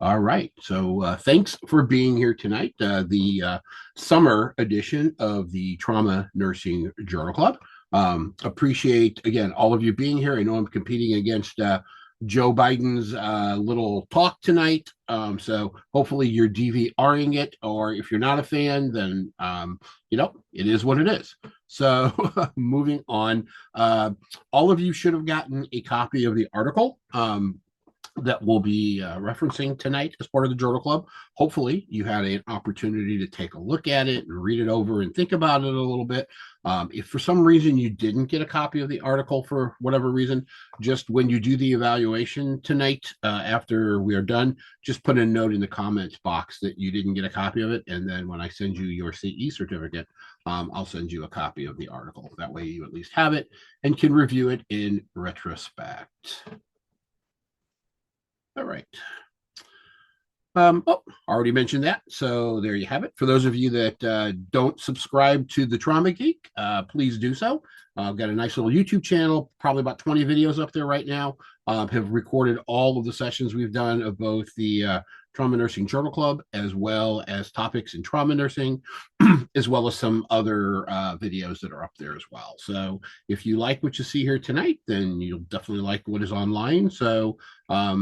All right. So thanks for being here tonight. The summer edition of the Trauma Nursing Journal Club. Appreciate, again, all of you being here. I know I'm competing against Joe Biden's little talk tonight. So hopefully you're DVRing it, or if you're not a fan, then, it is what it is. So moving on, all of you should have gotten a copy of the article. That we'll be referencing tonight as part of the Journal Club. Hopefully, you had an opportunity to take a look at it and read it over and think about it a little bit. If for some reason you didn't get a copy of the article for whatever reason, just when you do the evaluation tonight, after we are done, just put a note in the comments box that you didn't get a copy of it. And then when I send you your CE certificate, I'll send you a copy of the article. That way you at least have it and can review it in retrospect. All right. Already mentioned that. So there you have it. For those of you that don't subscribe to the Trauma Geek, please do so. I've got a nice little YouTube channel, probably about 20 videos up there right now. Have recorded all of the sessions we've done of both the Trauma Nursing Journal Club, as well as topics in trauma nursing, as well as some other videos that are up there as well. So if you like what you see here tonight, then you'll definitely like what is online. So I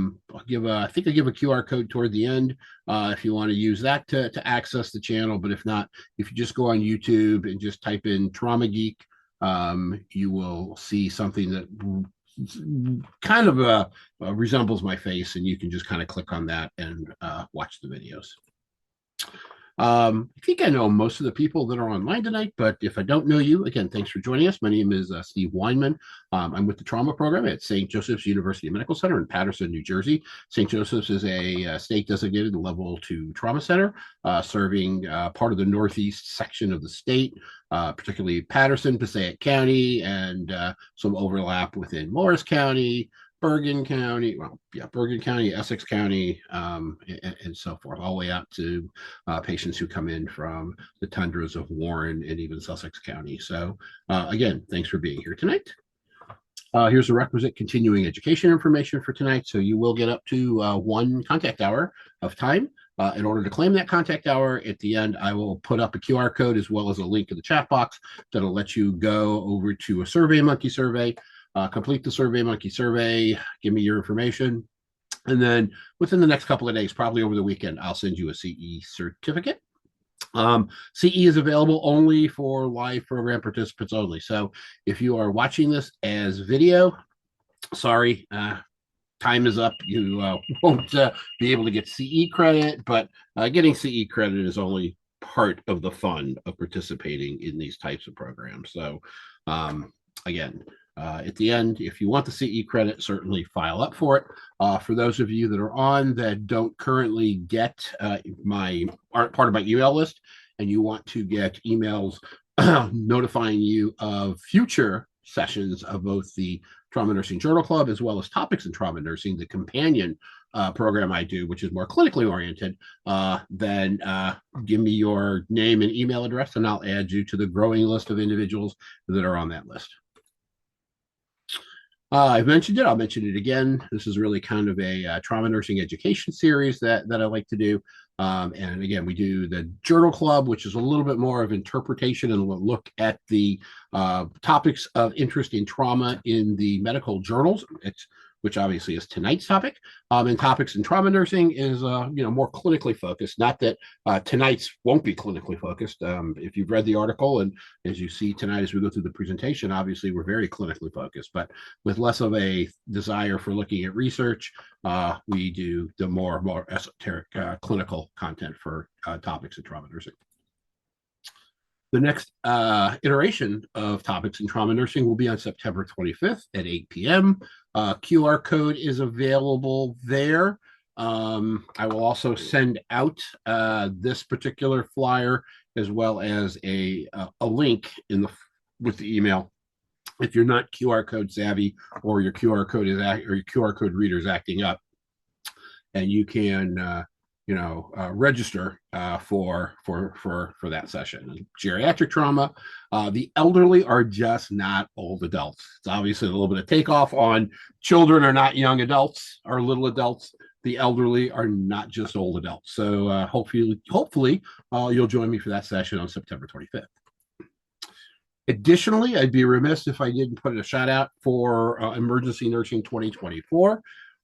think I give a QR code toward the end if you want to use that to access the channel. But if not, if you just go on YouTube and just type in Trauma Geek, you will see something that kind of resembles my face, and you can just kind of click on that and watch the videos. I think I know most of the people that are online tonight, but if I don't know you, again, thanks for joining us. My name is Steve Weinman. I'm with the trauma program at St. Joseph's University Medical Center in Paterson, New Jersey. St. Joseph's is a state-designated Level 2 trauma center, serving part of the northeast section of the state, particularly Paterson, Passaic County, and some overlap within Morris County, Bergen County, Essex County, and so forth, all the way out to patients who come in from the tundras of Warren and even Sussex County. So again, thanks for being here tonight. Here's the requisite continuing education information for tonight. So you will get up to 1 contact hour of time. In order to claim that contact hour, at the end, I will put up a QR code as well as a link to the chat box that'll let you go over to a SurveyMonkey survey. Complete the SurveyMonkey survey, give me your information, and then within the next couple of days, probably over the weekend, I'll send you a CE certificate. CE is available only for live program participants only. So if you are watching this as video, sorry, time is up. You won't be able to get CE credit, but getting CE credit is only part of the fun of participating in these types of programs. So again, at the end, if you want the CE credit, certainly file up for it. For those of you that are on that don't currently get aren't part of my email list, and you want to get emails notifying you of future sessions of both the Trauma Nursing Journal Club as well as topics in trauma nursing, the companion program I do, which is more clinically oriented, then give me your name and email address, and I'll add you to the growing list of individuals that are on that list. I've mentioned it. I'll mention it again. This is really kind of a trauma nursing education series that I like to do. And again, we do the Journal Club, which is a little bit more of interpretation and look at the topics of interest in trauma in the medical journals. Which obviously is tonight's topic. And topics in trauma nursing is more clinically focused. Not that tonight's won't be clinically focused. If you've read the article, and as you see tonight as we go through the presentation, obviously we're very clinically focused, but with less of a desire for looking at research, we do the more esoteric clinical content for topics in trauma nursing. The next iteration of topics in trauma nursing will be on September 25th at 8 p.m. QR code is available there. I will also send out this particular flyer as well as a link with the email. If you're not QR code savvy, or your QR code your QR code reader is acting up, and you can register for that session. Geriatric trauma, the elderly are just not old adults. It's obviously a little bit of takeoff on children are not young adults or little adults. the elderly are not just old adults. So hopefully, you'll join me for that session on September 25th. Additionally, I'd be remiss if I didn't put a shout out for Emergency Nursing 2024,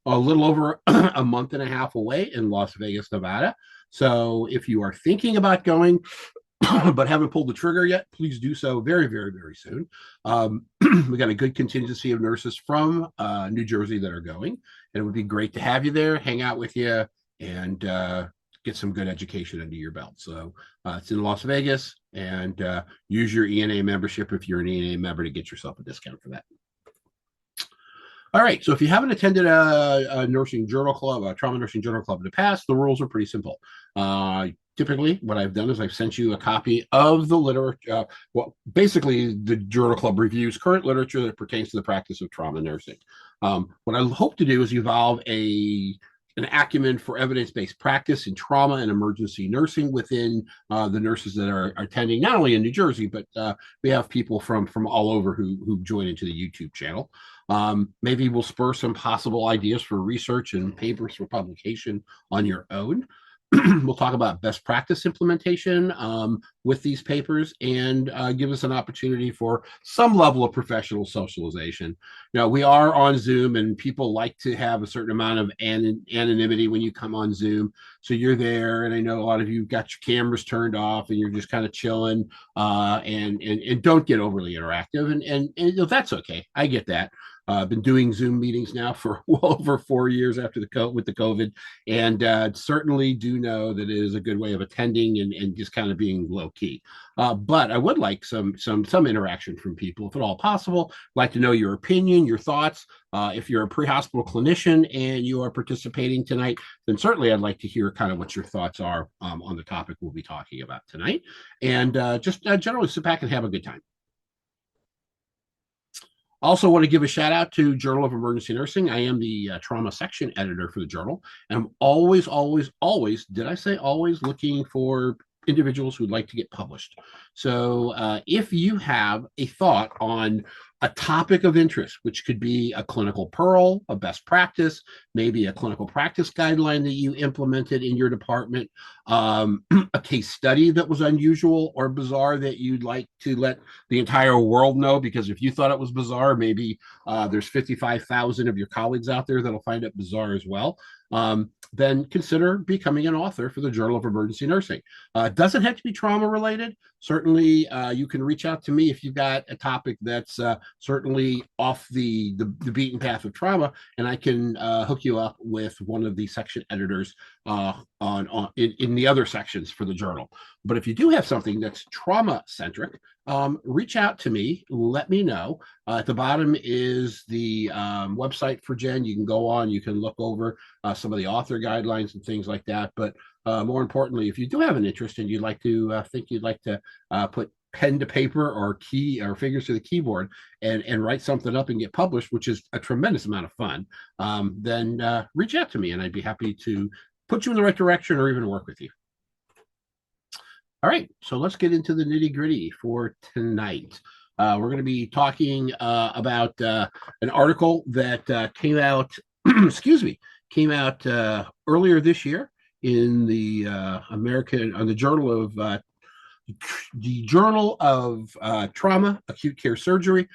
a little over a month and a half away in Las Vegas, Nevada. So if you are thinking about going, but haven't pulled the trigger yet, please do so very, very, very soon. We got a good contingency of nurses from New Jersey that are going, and it would be great to have you there, hang out with you, and get some good education under your belt. So it's in Las Vegas, and use your ENA membership if you're an ENA member to get yourself a discount for that. All right, so if you haven't attended a nursing journal club, a trauma nursing journal club in the past, the rules are pretty simple. Typically, what I've done is I've sent you a copy of the literature. Basically, the journal club reviews current literature that pertains to the practice of trauma nursing. What I hope to do is evolve an acumen for evidence-based practice in trauma and emergency nursing within the nurses that are attending, not only in New Jersey, but we have people from all over who join into the YouTube channel. Maybe we'll spur some possible ideas for research and papers for publication on your own. We'll talk about best practice implementation with these papers, and give us an opportunity for some level of professional socialization. You know, we are on Zoom, and people like to have a certain amount of anonymity when you come on Zoom. So you're there, and I know a lot of you got your cameras turned off, and you're just kind of chilling, and don't get overly interactive, and that's okay. I get that. I've been doing Zoom meetings now for well over 4 years after with the COVID, and certainly do know that it is a good way of attending and just kind of being low key. But I would like some interaction from people, if at all possible. I'd like to know your opinion, your thoughts. If you're a pre-hospital clinician and you are participating tonight, then certainly I'd like to hear kind of what your thoughts are on the topic we'll be talking about tonight, and just generally sit back and have a good time. Also want to give a shout out to Journal of Emergency Nursing. I am the trauma section editor for the journal. And I'm always, did I say always, looking for individuals who'd like to get published. So if you have a thought on a topic of interest, which could be a clinical pearl, a best practice, maybe a clinical practice guideline that you implemented in your department, a case study that was unusual or bizarre that you'd like to let the entire world know, because if you thought it was bizarre, maybe there's 55,000 of your colleagues out there that'll find it bizarre as well. Then consider becoming an author for the Journal of Emergency Nursing. It doesn't have to be trauma related. Certainly, you can reach out to me if you've got a topic that's certainly off the beaten path of trauma, and I can hook you up with one of the section editors in the other sections for the journal. But if you do have something that's trauma centric, reach out to me, let me know. At the bottom is the website for Jen. You can go on, you can look over some of the author guidelines and things like that. But more importantly, if you do have an interest and you'd like to put pen to paper or fingers to the keyboard and write something up and get published, which is a tremendous amount of fun, then reach out to me and I'd be happy to put you in the right direction or even work with you. All right, so let's get into the nitty gritty for tonight. We're going to be talking about an article that came out, came out earlier this year in the Journal of Trauma, Acute Care Surgery.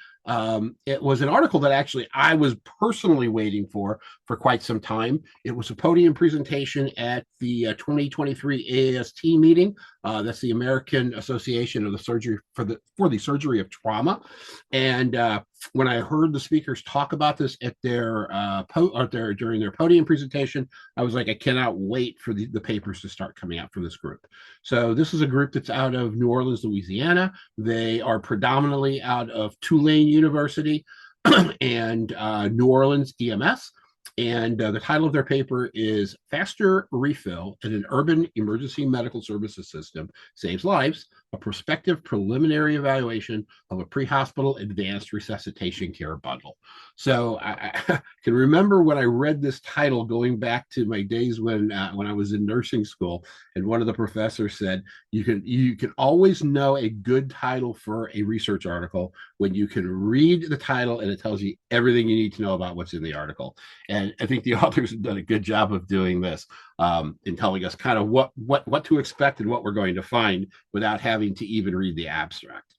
It was an article that actually I was personally waiting for quite some time. It was a podium presentation at the 2023 AAST meeting. That's the American Association of the Surgery for the Surgery of Trauma. And when I heard the speakers talk about this at during their podium presentation, I was like, I cannot wait for the papers to start coming out from this group. So this is a group that's out of New Orleans, Louisiana. They are predominantly out of Tulane University and New Orleans EMS. And the title of their paper is Faster Refill in an Urban Emergency Medical Services System Saves Lives, a prospective preliminary evaluation of a pre-hospital advanced resuscitation care bundle. So I can remember when I read this title going back to my days when I was in nursing school, and one of the professors said, you can always know a good title for a research article when you can read the title and it tells you everything you need to know about what's in the article. And I think the authors have done a good job of doing this, in telling us kind of what to expect and what we're going to find without having to even read the abstract.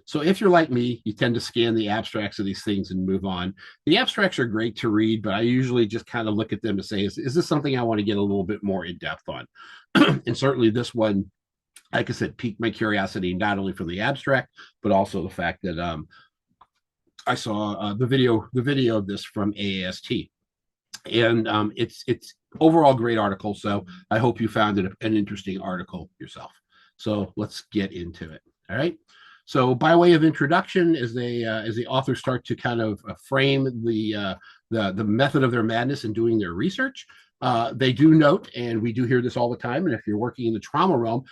So if you're like me, you tend to scan the abstracts of these things and move on. The abstracts are great to read, but I usually just kind of look at them to say, is this something I want to get a little bit more in depth on? And certainly this one, like I said, piqued my curiosity, not only for the abstract, but also the fact that I saw the video of this from AAST. And it's overall great article. So I hope you found it an interesting article yourself. So let's get into it. All right. So by way of introduction, as the authors start to kind of frame the method of their madness in doing their research, they do note, and we do hear this all the time, and if you're working in the trauma realm,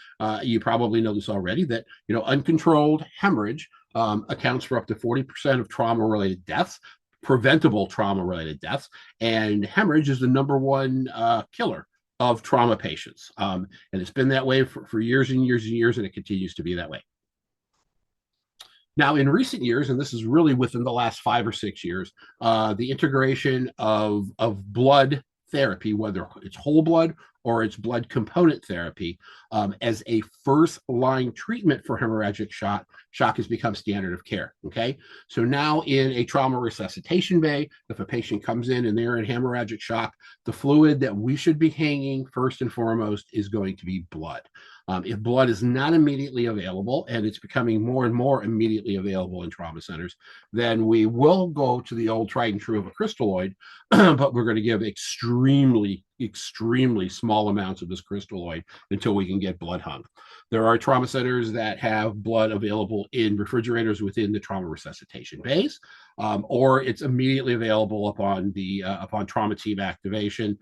you probably know this already, that uncontrolled hemorrhage accounts for up to 40% of trauma-related deaths, preventable trauma-related deaths, and hemorrhage is the number one killer of trauma patients. And it's been that way for years and years and years, and it continues to be that way. Now, in recent years, and this is really within the last 5 or 6 years, the integration of blood therapy, whether it's whole blood or it's blood component therapy, as a first-line treatment for hemorrhagic shock has become standard of care, okay? So now in a trauma resuscitation bay, if a patient comes in and they're in hemorrhagic shock, the fluid that we should be hanging first and foremost is going to be blood. If blood is not immediately available, and it's becoming more and more immediately available in trauma centers, then we will go to the old tried and true of a crystalloid, but we're going to give extremely small amounts of this crystalloid until we can get blood hung. There are trauma centers that have blood available in refrigerators within the trauma resuscitation bays, or it's immediately available upon trauma team activation,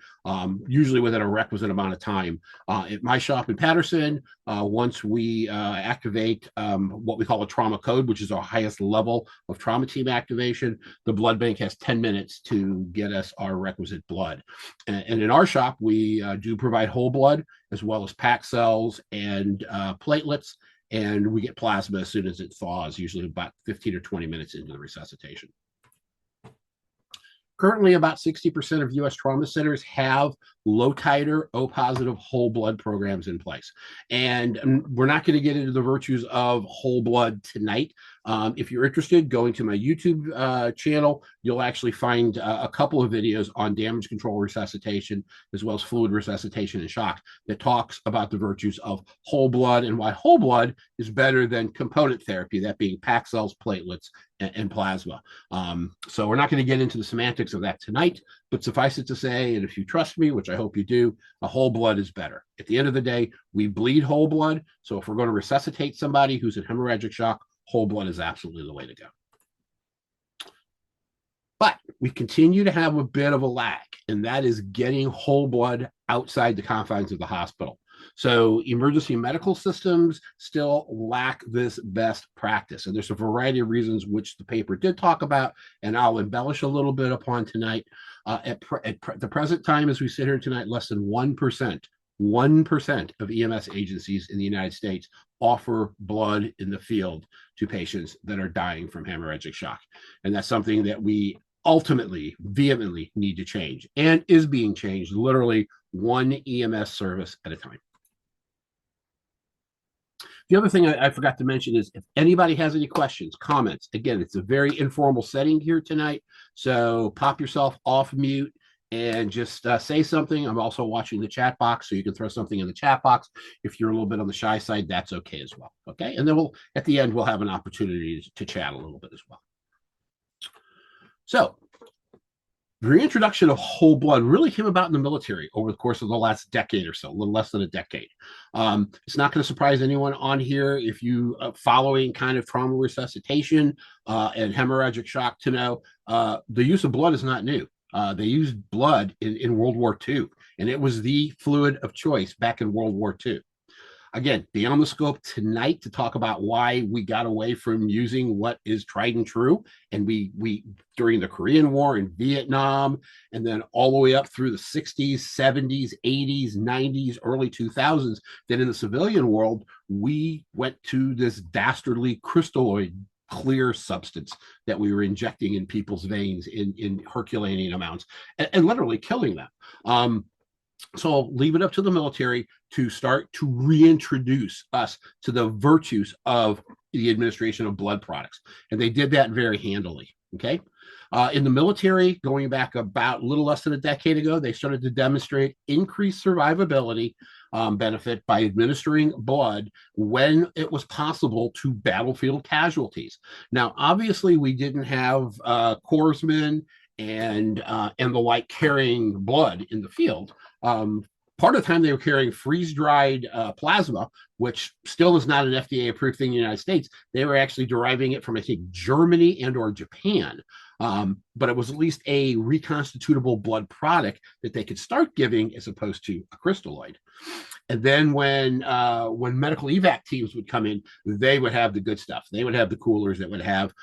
usually within a requisite amount of time. At my shop in Patterson, once we activate what we call a trauma code, which is our highest level of trauma team activation, the blood bank has 10 minutes to get us our requisite blood. And in our shop, we do provide whole blood as well as packed cells and platelets, and we get plasma as soon as it thaws, usually about 15 or 20 minutes into the resuscitation. Currently, about 60% of U.S. trauma centers have low titer, O-positive whole blood programs in place. And we're not going to get into the virtues of whole blood tonight. If you're interested, going to my YouTube channel, you'll actually find a couple of videos on damage control resuscitation, as well as fluid resuscitation and shock, that talks about the virtues of whole blood and why whole blood is better than component therapy, that being packed cells, platelets, and plasma. So we're not going to get into the semantics of that tonight, but suffice it to say, and if you trust me, which I hope you do, a whole blood is better. At the end of the day, we bleed whole blood. So if we're going to resuscitate somebody who's in hemorrhagic shock, whole blood is absolutely the way to go. But we continue to have a bit of a lag, and that is getting whole blood outside the confines of the hospital. So emergency medical systems still lack this best practice. And there's a variety of reasons which the paper did talk about, and I'll embellish a little bit upon tonight. At the present time, as we sit here tonight, less than 1% of EMS agencies in the United States offer blood in the field to patients that are dying from hemorrhagic shock. And that's something that we ultimately, vehemently need to change, and is being changed literally one EMS service at a time. The other thing I forgot to mention is if anybody has any questions, comments, again, it's a very informal setting here tonight. So pop yourself off mute and just say something. I'm also watching the chat box, so you can throw something in the chat box. If you're a little bit on the shy side, that's okay as well. Okay. And then at the end, we'll have an opportunity to chat a little bit as well. So the reintroduction of whole blood really came about in the military over the course of the last decade or so, a little less than a decade. It's not going to surprise anyone on here if you are following kind of trauma resuscitation and hemorrhagic shock to know the use of blood is not new. They used blood in World War II, and it was the fluid of choice back in World War II. Again, beyond the scope tonight to talk about why we got away from using what is tried and true. And we during the Korean War and Vietnam, and then all the way up through the 60s, 70s, 80s, 90s, early 2000s, then in the civilian world, we went to this dastardly crystalloid clear substance that we were injecting in people's veins in Herculean amounts, and literally killing them. So I'll leave it up to the military to start to reintroduce us to the virtues of the administration of blood products. And they did that very handily. Okay. In the military, going back about a little less than a decade ago, they started to demonstrate increased survivability benefit by administering blood when it was possible to battlefield casualties. Now, obviously, we didn't have corpsmen and the like carrying blood in the field. Part of the time they were carrying freeze-dried plasma, which still is not an FDA-approved thing in the United States. They were actually deriving it from, I think, Germany and or Japan. But it was at least a reconstitutable blood product that they could start giving as opposed to a crystalloid. And then when medical evac teams would come in, they would have the good stuff. They would have the coolers that would have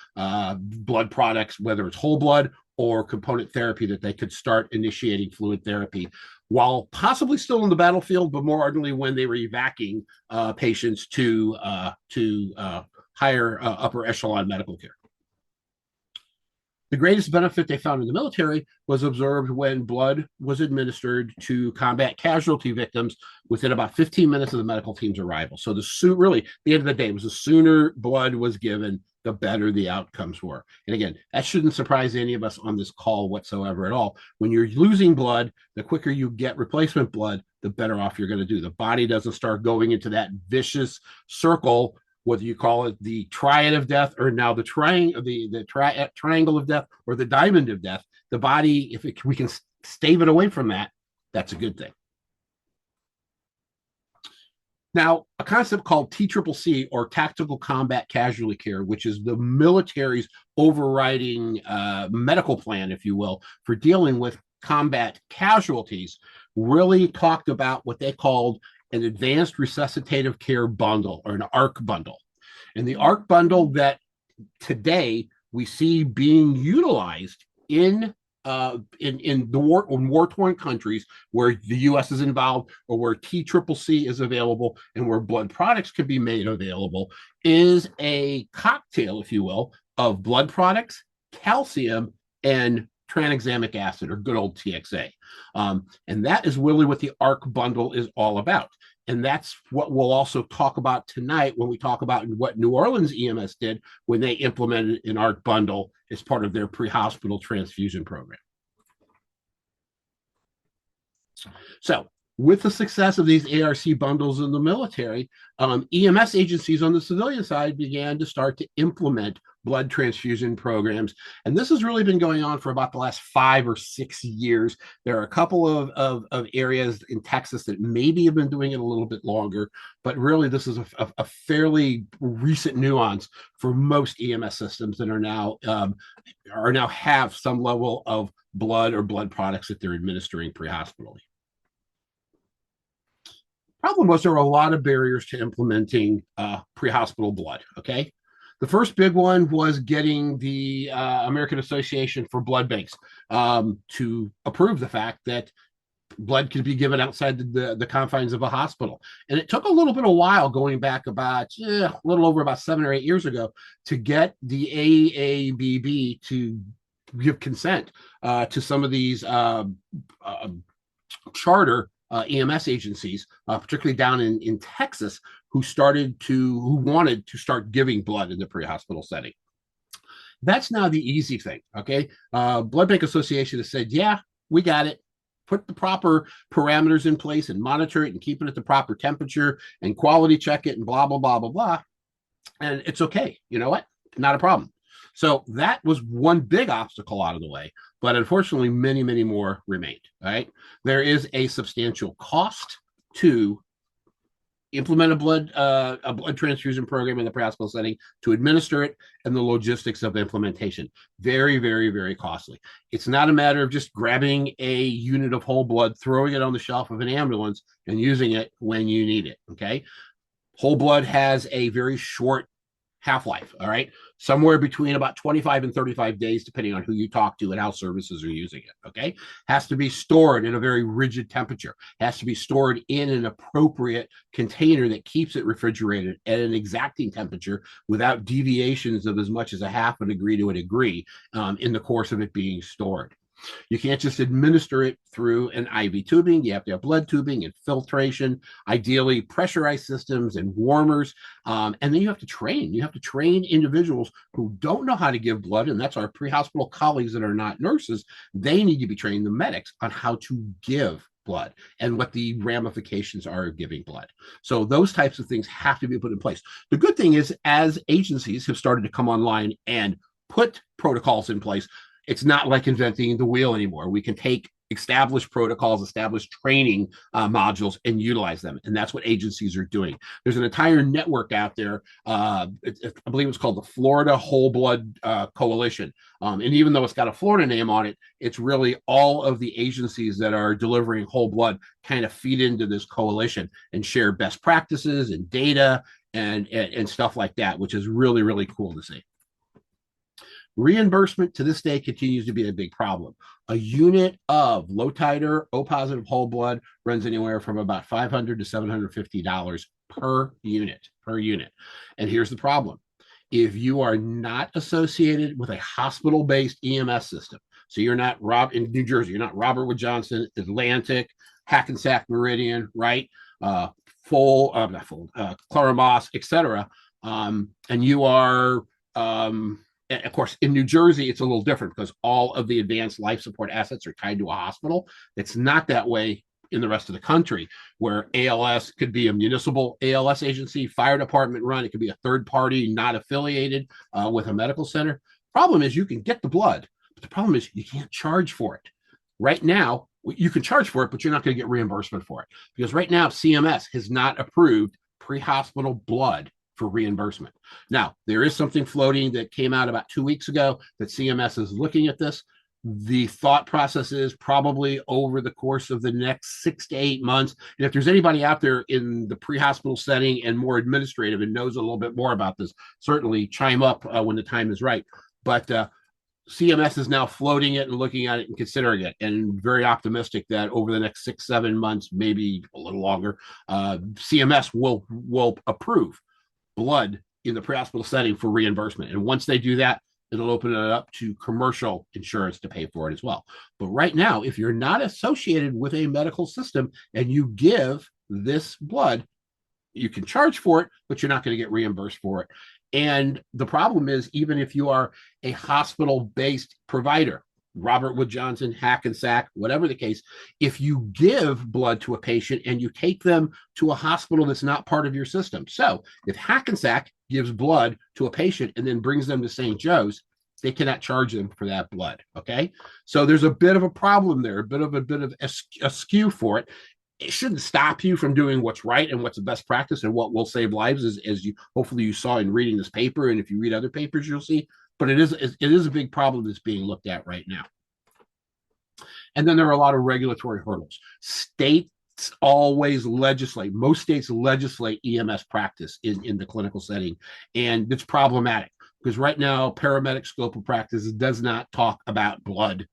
blood products, whether it's whole blood or component therapy, that they could start initiating fluid therapy while possibly still in the battlefield, but more ardently when they were evacuating patients to higher upper echelon medical care. The greatest benefit they found in the military was observed when blood was administered to combat casualty victims within about 15 minutes of the medical team's arrival. So really, at the end of the day, was the sooner blood was given, the better the outcomes were. And again, that shouldn't surprise any of us on this call whatsoever at all. When you're losing blood, the quicker you get replacement blood, the better off you're going to do. The body doesn't start going into that vicious circle, whether you call it the triad of death or now the triangle of death or the diamond of death. The body, we can stave it away from that, that's a good thing. Now, a concept called TCCC, or Tactical Combat Casualty Care, which is the military's overriding medical plan, if you will, for dealing with combat casualties, really talked about what they called an advanced resuscitative care bundle, or an ARC bundle. And the ARC bundle that today we see being utilized in war-torn countries where the U.S. is involved, or where TCCC is available, and where blood products can be made available, is a cocktail, if you will, of blood products, calcium, and tranexamic acid, or good old TXA. And that is really what the ARC bundle is all about. And that's what we'll also talk about tonight when we talk about what New Orleans EMS did when they implemented an ARC bundle as part of their pre-hospital transfusion program. So with the success of these ARC bundles in the military, EMS agencies on the civilian side began to start to implement blood transfusion programs. And this has really been going on for about the last 5 or 6 years. There are a couple of areas in Texas that maybe have been doing it a little bit longer, but really this is a fairly recent nuance for most EMS systems that are now have some level of blood or blood products that they're administering pre-hospitally. Problem was there were a lot of barriers to implementing pre-hospital blood, okay? The first big one was getting the American Association for Blood Banks to approve the fact that blood could be given outside the confines of a hospital. And it took a little bit of while, going back about a little over about 7 or 8 years ago, to get the AABB to give consent to some of these charter EMS agencies, particularly down in Texas, who wanted to start giving blood in the pre-hospital setting. That's now the easy thing, okay? Blood Bank Association has said, yeah, we got it. Put the proper parameters in place and monitor it and keep it at the proper temperature and quality check it and blah, blah, blah, blah, blah. And it's okay. You know what? Not a problem. So that was one big obstacle out of the way, but unfortunately, many, many more remained, right? There is a substantial cost to implement a blood transfusion program in the pre-hospital setting, to administer it, and the logistics of implementation. Very, very, very costly. It's not a matter of just grabbing a unit of whole blood, throwing it on the shelf of an ambulance, and using it when you need it, okay? Whole blood has a very short half-life, all right? Somewhere between about 25 and 35 days, depending on who you talk to and how services are using it, okay? Has to be stored in a very rigid temperature, has to be stored in an appropriate container that keeps it refrigerated at an exacting temperature without deviations of as much as a half a degree to a degree in the course of it being stored. You can't just administer it through an IV tubing. You have to have blood tubing and filtration, ideally pressurized systems and warmers. And then you have to train. You have to train individuals who don't know how to give blood, and that's our pre-hospital colleagues that are not nurses. They need to be trained, the medics, on how to give blood and what the ramifications are of giving blood. So those types of things have to be put in place. The good thing is, as agencies have started to come online and put protocols in place, it's not like inventing the wheel anymore. We can take established protocols, established training modules, and utilize them. And that's what agencies are doing. There's an entire network out there. I believe it's called the Florida Whole Blood Coalition. And even though it's got a Florida name on it, it's really all of the agencies that are delivering whole blood kind of feed into this coalition and share best practices and data and stuff like that, which is really, really cool to see. Reimbursement to this day continues to be a big problem. A unit of low titer O positive whole blood runs anywhere from about $500 to $750 per unit. And here's the problem. If you are not associated with a hospital-based EMS system, so you're not in New Jersey, you're not Robert Wood Johnson, Atlantic, Hackensack Meridian, right? Claremont, etc. And you are of course, in New Jersey, it's a little different because all of the advanced life support assets are tied to a hospital. It's not that way in the rest of the country, where ALS could be a municipal ALS agency, fire department run. It could be a third party, not affiliated with a medical center. Problem is, you can get the blood, but the problem is you can't charge for it. Right now, you can charge for it, but you're not going to get reimbursement for it because right now, CMS has not approved pre-hospital blood for reimbursement. Now, there is something floating that came out about 2 weeks ago that CMS is looking at this. The thought process is probably over the course of the next 6 to 8 months. And if there's anybody out there in the pre-hospital setting and more administrative and knows a little bit more about this, certainly chime up when the time is right. But CMS is now floating it and looking at it and considering it, and very optimistic that over the next 6, 7 months, maybe a little longer, CMS will approve blood in the pre-hospital setting for reimbursement. And once they do that, it'll open it up to commercial insurance to pay for it as well. But right now, if you're not associated with a medical system and you give this blood, you can charge for it, but you're not going to get reimbursed for it. And the problem is, even if you are a hospital-based provider, Robert Wood Johnson, Hackensack, whatever the case, if you give blood to a patient and you take them to a hospital that's not part of your system. So if Hackensack gives blood to a patient and then brings them to St. Joe's, they cannot charge them for that blood. Okay. So there's a bit of a problem there, a bit of a skew for it. It shouldn't stop you from doing what's right and what's the best practice and what will save lives, as you hopefully you saw in reading this paper. And if you read other papers, you'll see. But it is a big problem that's being looked at right now. And then there are a lot of regulatory hurdles. States always legislate. Most states legislate EMS practice in the clinical setting, and it's problematic because right now paramedic scope of practice does not talk about blood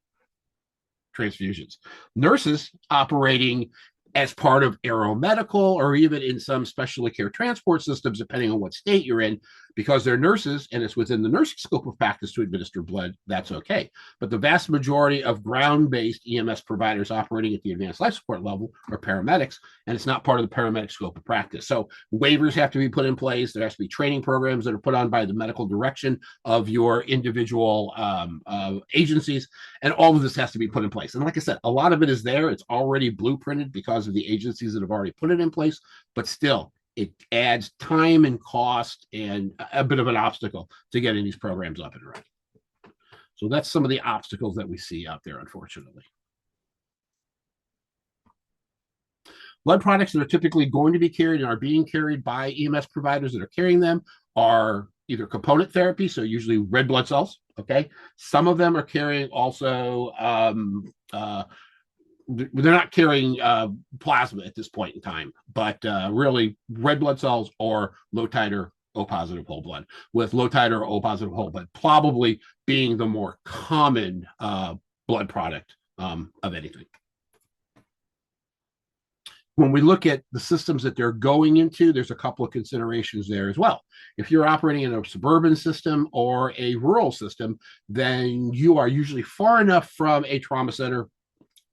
transfusions. Nurses operating as part of aeromedical or even in some specialty care transport systems, depending on what state you're in, because they're nurses and it's within the nursing scope of practice to administer blood, that's okay. But the vast majority of ground-based EMS providers operating at the advanced life support level are paramedics, and it's not part of the paramedic scope of practice. So waivers have to be put in place. There has to be training programs that are put on by the medical direction of your individual agencies, and all of this has to be put in place. And like I said, a lot of it is there. It's already blueprinted because of the agencies that have already put it in place, but still, it adds time and cost and a bit of an obstacle to getting these programs up and running. So that's some of the obstacles that we see out there, unfortunately. Blood products that are typically going to be carried and are being carried by EMS providers that are carrying them are either component therapy, so usually red blood cells, okay? Some of them are carrying also they're not carrying plasma at this point in time, but really red blood cells or low titer O positive whole blood, with low titer O positive whole blood probably being the more common blood product of anything. When we look at the systems that they're going into, there's a couple of considerations there as well. If you're operating in a suburban system or a rural system, then you are usually far enough from a trauma center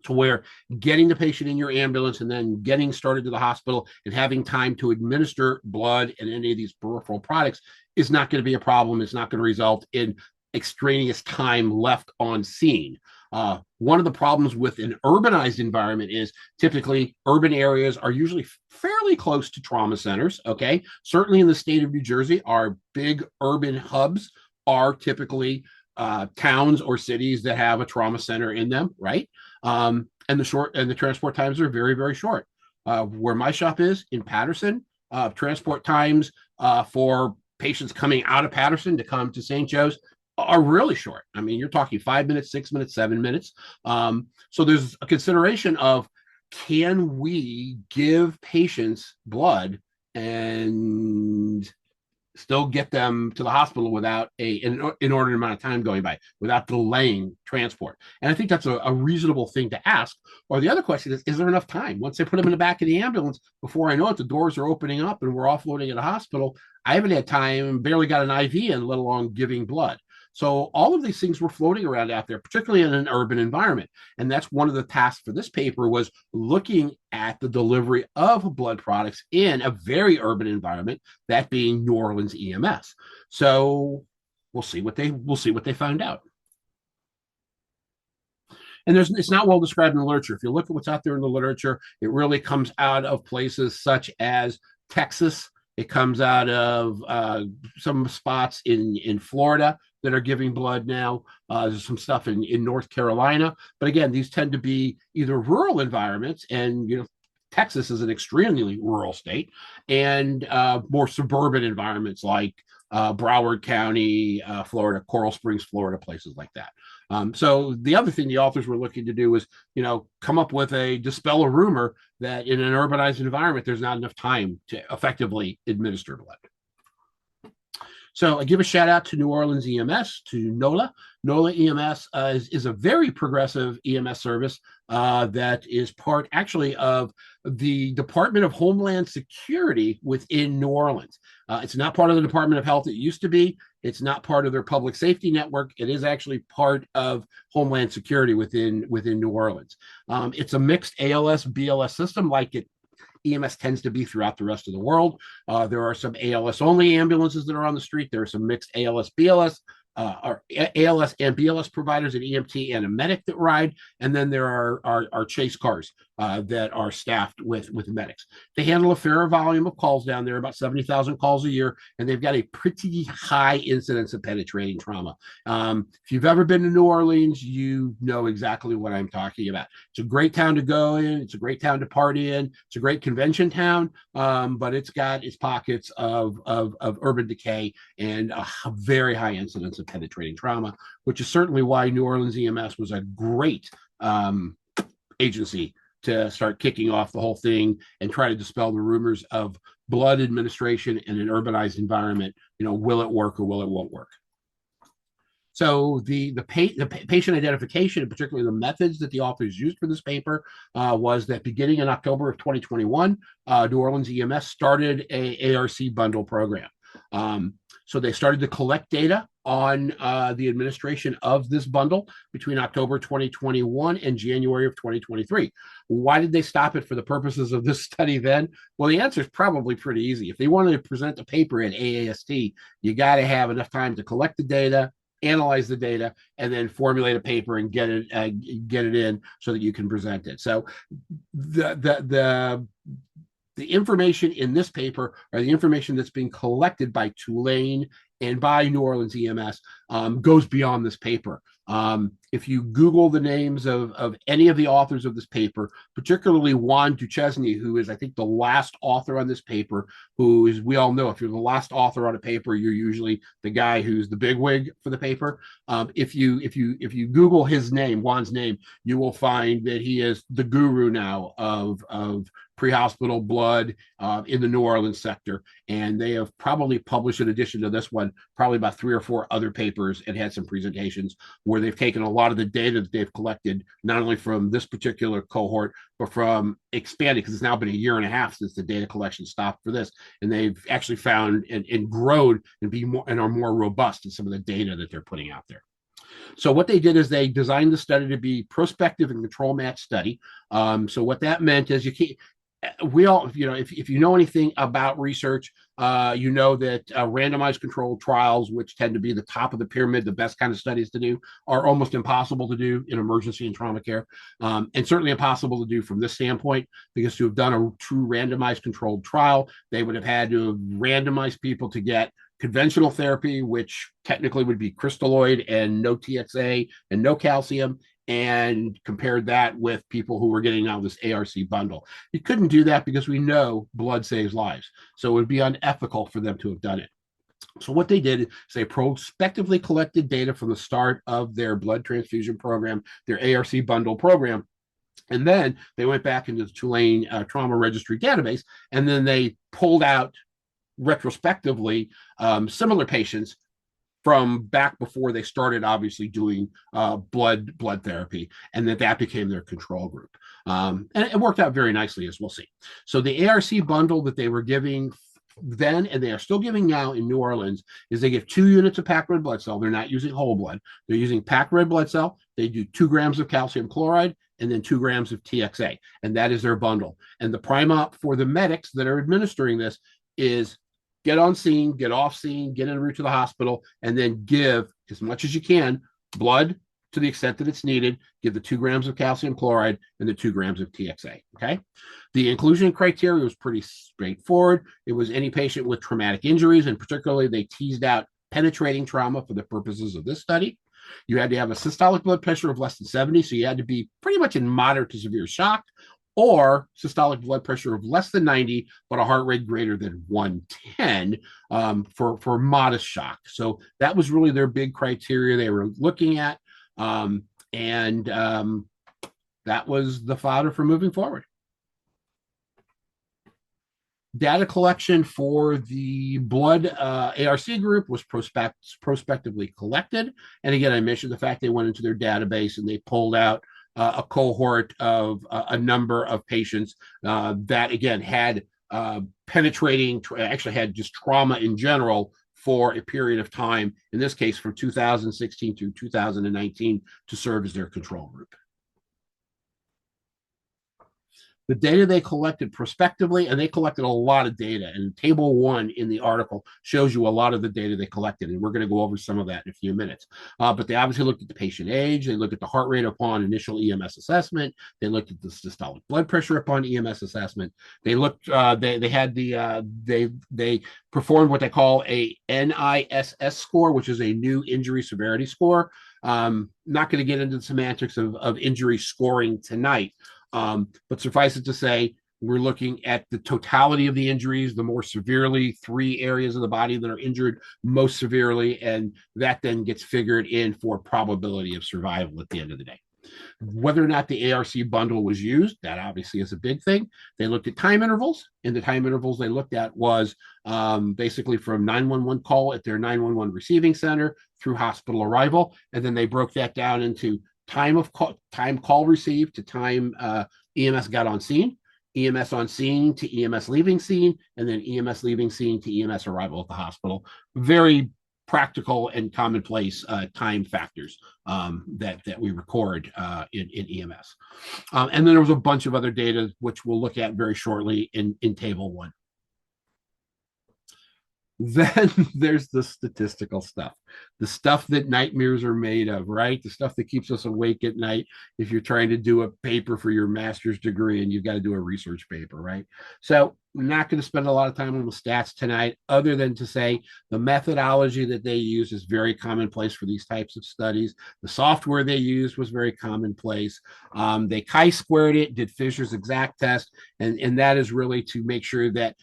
to where getting the patient in your ambulance and then getting started to the hospital and having time to administer blood and any of these peripheral products is not going to be a problem. It's not going to result in extraneous time left on scene. One of the problems with an urbanized environment is typically urban areas are usually fairly close to trauma centers. Okay. Certainly in the state of New Jersey, our big urban hubs are typically towns or cities that have a trauma center in them, right? And the transport times are very, very short. Where my shop is in Patterson, transport times for patients coming out of Patterson to come to St. Joe's are really short. I mean, you're talking 5 minutes, 6 minutes, 7 minutes. So there's a consideration of, can we give patients blood and still get them to the hospital without an inordinate amount of time going by, without delaying transport? And I think that's a reasonable thing to ask. Or the other question is there enough time? Once they put them in the back of the ambulance, before I know it, the doors are opening up and we're offloading at a hospital. I haven't had time, barely got an IV in, let alone giving blood. So all of these things were floating around out there, particularly in an urban environment. And that's one of the tasks for this paper, was looking at the delivery of blood products in a very urban environment, that being New Orleans EMS. So we'll see what they find out. And it's not well described in the literature. If you look at what's out there in the literature, it really comes out of places such as Texas. It comes out of some spots in Florida that are giving blood now. There's some stuff in North Carolina. But again, these tend to be either rural environments, and Texas is an extremely rural state, and more suburban environments like Broward County, Florida, Coral Springs, Florida, places like that. So the other thing the authors were looking to do was, come up with dispel a rumor that in an urbanized environment, there's not enough time to effectively administer blood. So I give a shout out to New Orleans EMS, to NOLA. NOLA EMS is a very progressive EMS service that is part actually of the Department of Homeland Security within New Orleans. It's not part of the Department of Health. It used to be. It's not part of their public safety network. It is actually part of Homeland Security within New Orleans. It's a mixed ALS BLS system, like EMS tends to be throughout the rest of the world. There are some ALS only ambulances that are on the street. There are some mixed ALS BLS or ALS and BLS providers, an EMT and a medic that ride, and then there are chase cars that are staffed with medics. They handle a fair volume of calls down there, about 70,000 calls a year, and they've got a pretty high incidence of penetrating trauma. If you've ever been to New Orleans, you know exactly what I'm talking about. It's a great town to go in. It's a great town to party in. It's a great convention town, but it's got its pockets of urban decay and a very high incidence of penetrating trauma, which is certainly why New Orleans EMS was a great agency to start kicking off the whole thing and try to dispel the rumors of blood administration in an urbanized environment. Will it work or will it won't work? So the patient identification, and particularly the methods that the authors used for this paper, was that beginning in October of 2021, New Orleans EMS started a ARC bundle program. So they started to collect data on the administration of this bundle between October 2021 and January of 2023. Why did they stop it for the purposes of this study then? Well, the answer is probably pretty easy. If they wanted to present a paper at AAST, you got to have enough time to collect the data, analyze the data, and then formulate a paper and get it in so that you can present it. So the information in this paper, or the information that's being collected by Tulane and by New Orleans EMS, goes beyond this paper. if you Google the names of any of the authors of this paper, particularly Juan Duchesne, who is, I think, the last author on this paper, who is, we all know, if you're the last author on a paper, you're usually the guy who's the bigwig for the paper. If you Google his name, Juan's name, you will find that he is the guru now of pre-hospital blood in the New Orleans sector. And they have probably published, in addition to this one, probably about 3 or 4 other papers and had some presentations where they've taken a lot of the data that they've collected, not only from this particular cohort, but from expanding, because it's now been a year and a half since the data collection stopped for this. And they've actually found and grown and be more and are more robust in some of the data that they're putting out there. So what they did is they designed the study to be prospective and control match study. So what that meant is we all, if you know anything about research, you know that randomized controlled trials, which tend to be the top of the pyramid, the best kind of studies to do, are almost impossible to do in emergency and trauma care, and certainly impossible to do from this standpoint, because to have done a true randomized controlled trial, they would have had to have randomized people to get conventional therapy, which technically would be crystalloid and no TXA and no calcium, and compared that with people who were getting now this ARC bundle. You couldn't do that because we know blood saves lives. So it would be unethical for them to have done it. So what they did is they prospectively collected data from the start of their blood transfusion program, their ARC bundle program. And then they went back into the Tulane trauma registry database, and then they pulled out retrospectively similar patients from back before they started obviously doing blood therapy, and that became their control group. And it worked out very nicely, as we'll see. So the ARC bundle that they were giving then, and they are still giving now in New Orleans, is they give 2 units of packed red blood cell. They're not using whole blood. They're using packed red blood cell. They do 2 grams of calcium chloride and then 2 grams of TXA. And that is their bundle. And the prime op for the medics that are administering this is get on scene, get off scene, get en route to the hospital, and then give as much as you can blood to the extent that it's needed. Give the 2 grams of calcium chloride and the 2 grams of TXA. Okay. The inclusion criteria was pretty straightforward. It was any patient with traumatic injuries, and particularly they teased out penetrating trauma for the purposes of this study. You had to have a systolic blood pressure of less than 70, so you had to be pretty much in moderate to severe shock, or systolic blood pressure of less than 90, but a heart rate greater than 110 for modest shock. So that was really their big criteria they were looking at. And that was the fodder for moving forward. Data collection for the blood ARC group was prospectively collected. And again, I mentioned the fact they went into their database and they pulled out a cohort of a number of patients that, again, had actually had just trauma in general for a period of time, in this case from 2016 to 2019, to serve as their control group. The data they collected prospectively, and they collected a lot of data, and table 1 in the article shows you a lot of the data they collected, and we're going to go over some of that in a few minutes. But they obviously looked at the patient age, they looked at the heart rate upon initial EMS assessment, they looked at the systolic blood pressure upon EMS assessment, they looked, they performed what they call a NISS score, which is a new injury severity score. Not going to get into the semantics of injury scoring tonight. But suffice it to say, we're looking at the totality of the injuries, the more severely 3 areas of the body that are injured most severely, and that then gets figured in for probability of survival at the end of the day. Whether or not the ARC bundle was used, that obviously is a big thing. They looked at time intervals, and the time intervals they looked at was basically from 911 call at their 911 receiving center through hospital arrival, and then they broke that down into time call received to time EMS got on scene, EMS on scene to EMS leaving scene, and then EMS leaving scene to EMS arrival at the hospital. Very practical and commonplace time factors that we record in EMS. And then there was a bunch of other data, which we'll look at very shortly in table 1. Then there's the statistical stuff, the stuff that nightmares are made of, right? The stuff that keeps us awake at night if you're trying to do a paper for your master's degree and you've got to do a research paper, right? So I'm not going to spend a lot of time on the stats tonight, other than to say the methodology that they use is very commonplace for these types of studies. The software they used was very commonplace. They chi-squared it, did Fisher's exact test, and that is really to make sure that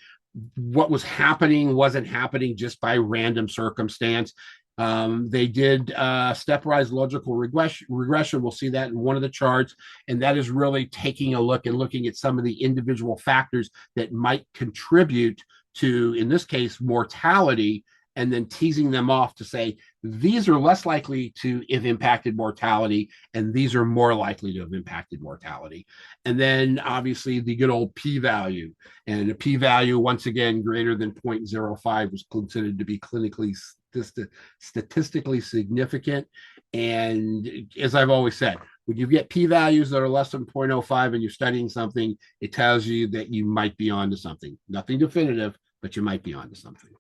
what was happening wasn't happening just by random circumstance. They did stepwise logical regression. We'll see that in one of the charts. And that is really taking a look and looking at some of the individual factors that might contribute to, in this case, mortality, and then teasing them off to say, these are less likely to have impacted mortality, and these are more likely to have impacted mortality. And then obviously the good old p-value. And a p-value, once again, greater than 0.05 was considered to be clinically statistically significant. And as I've always said, when you get p-values that are less than 0.05 and you're studying something, it tells you that you might be onto something. Nothing definitive, but you might be onto something.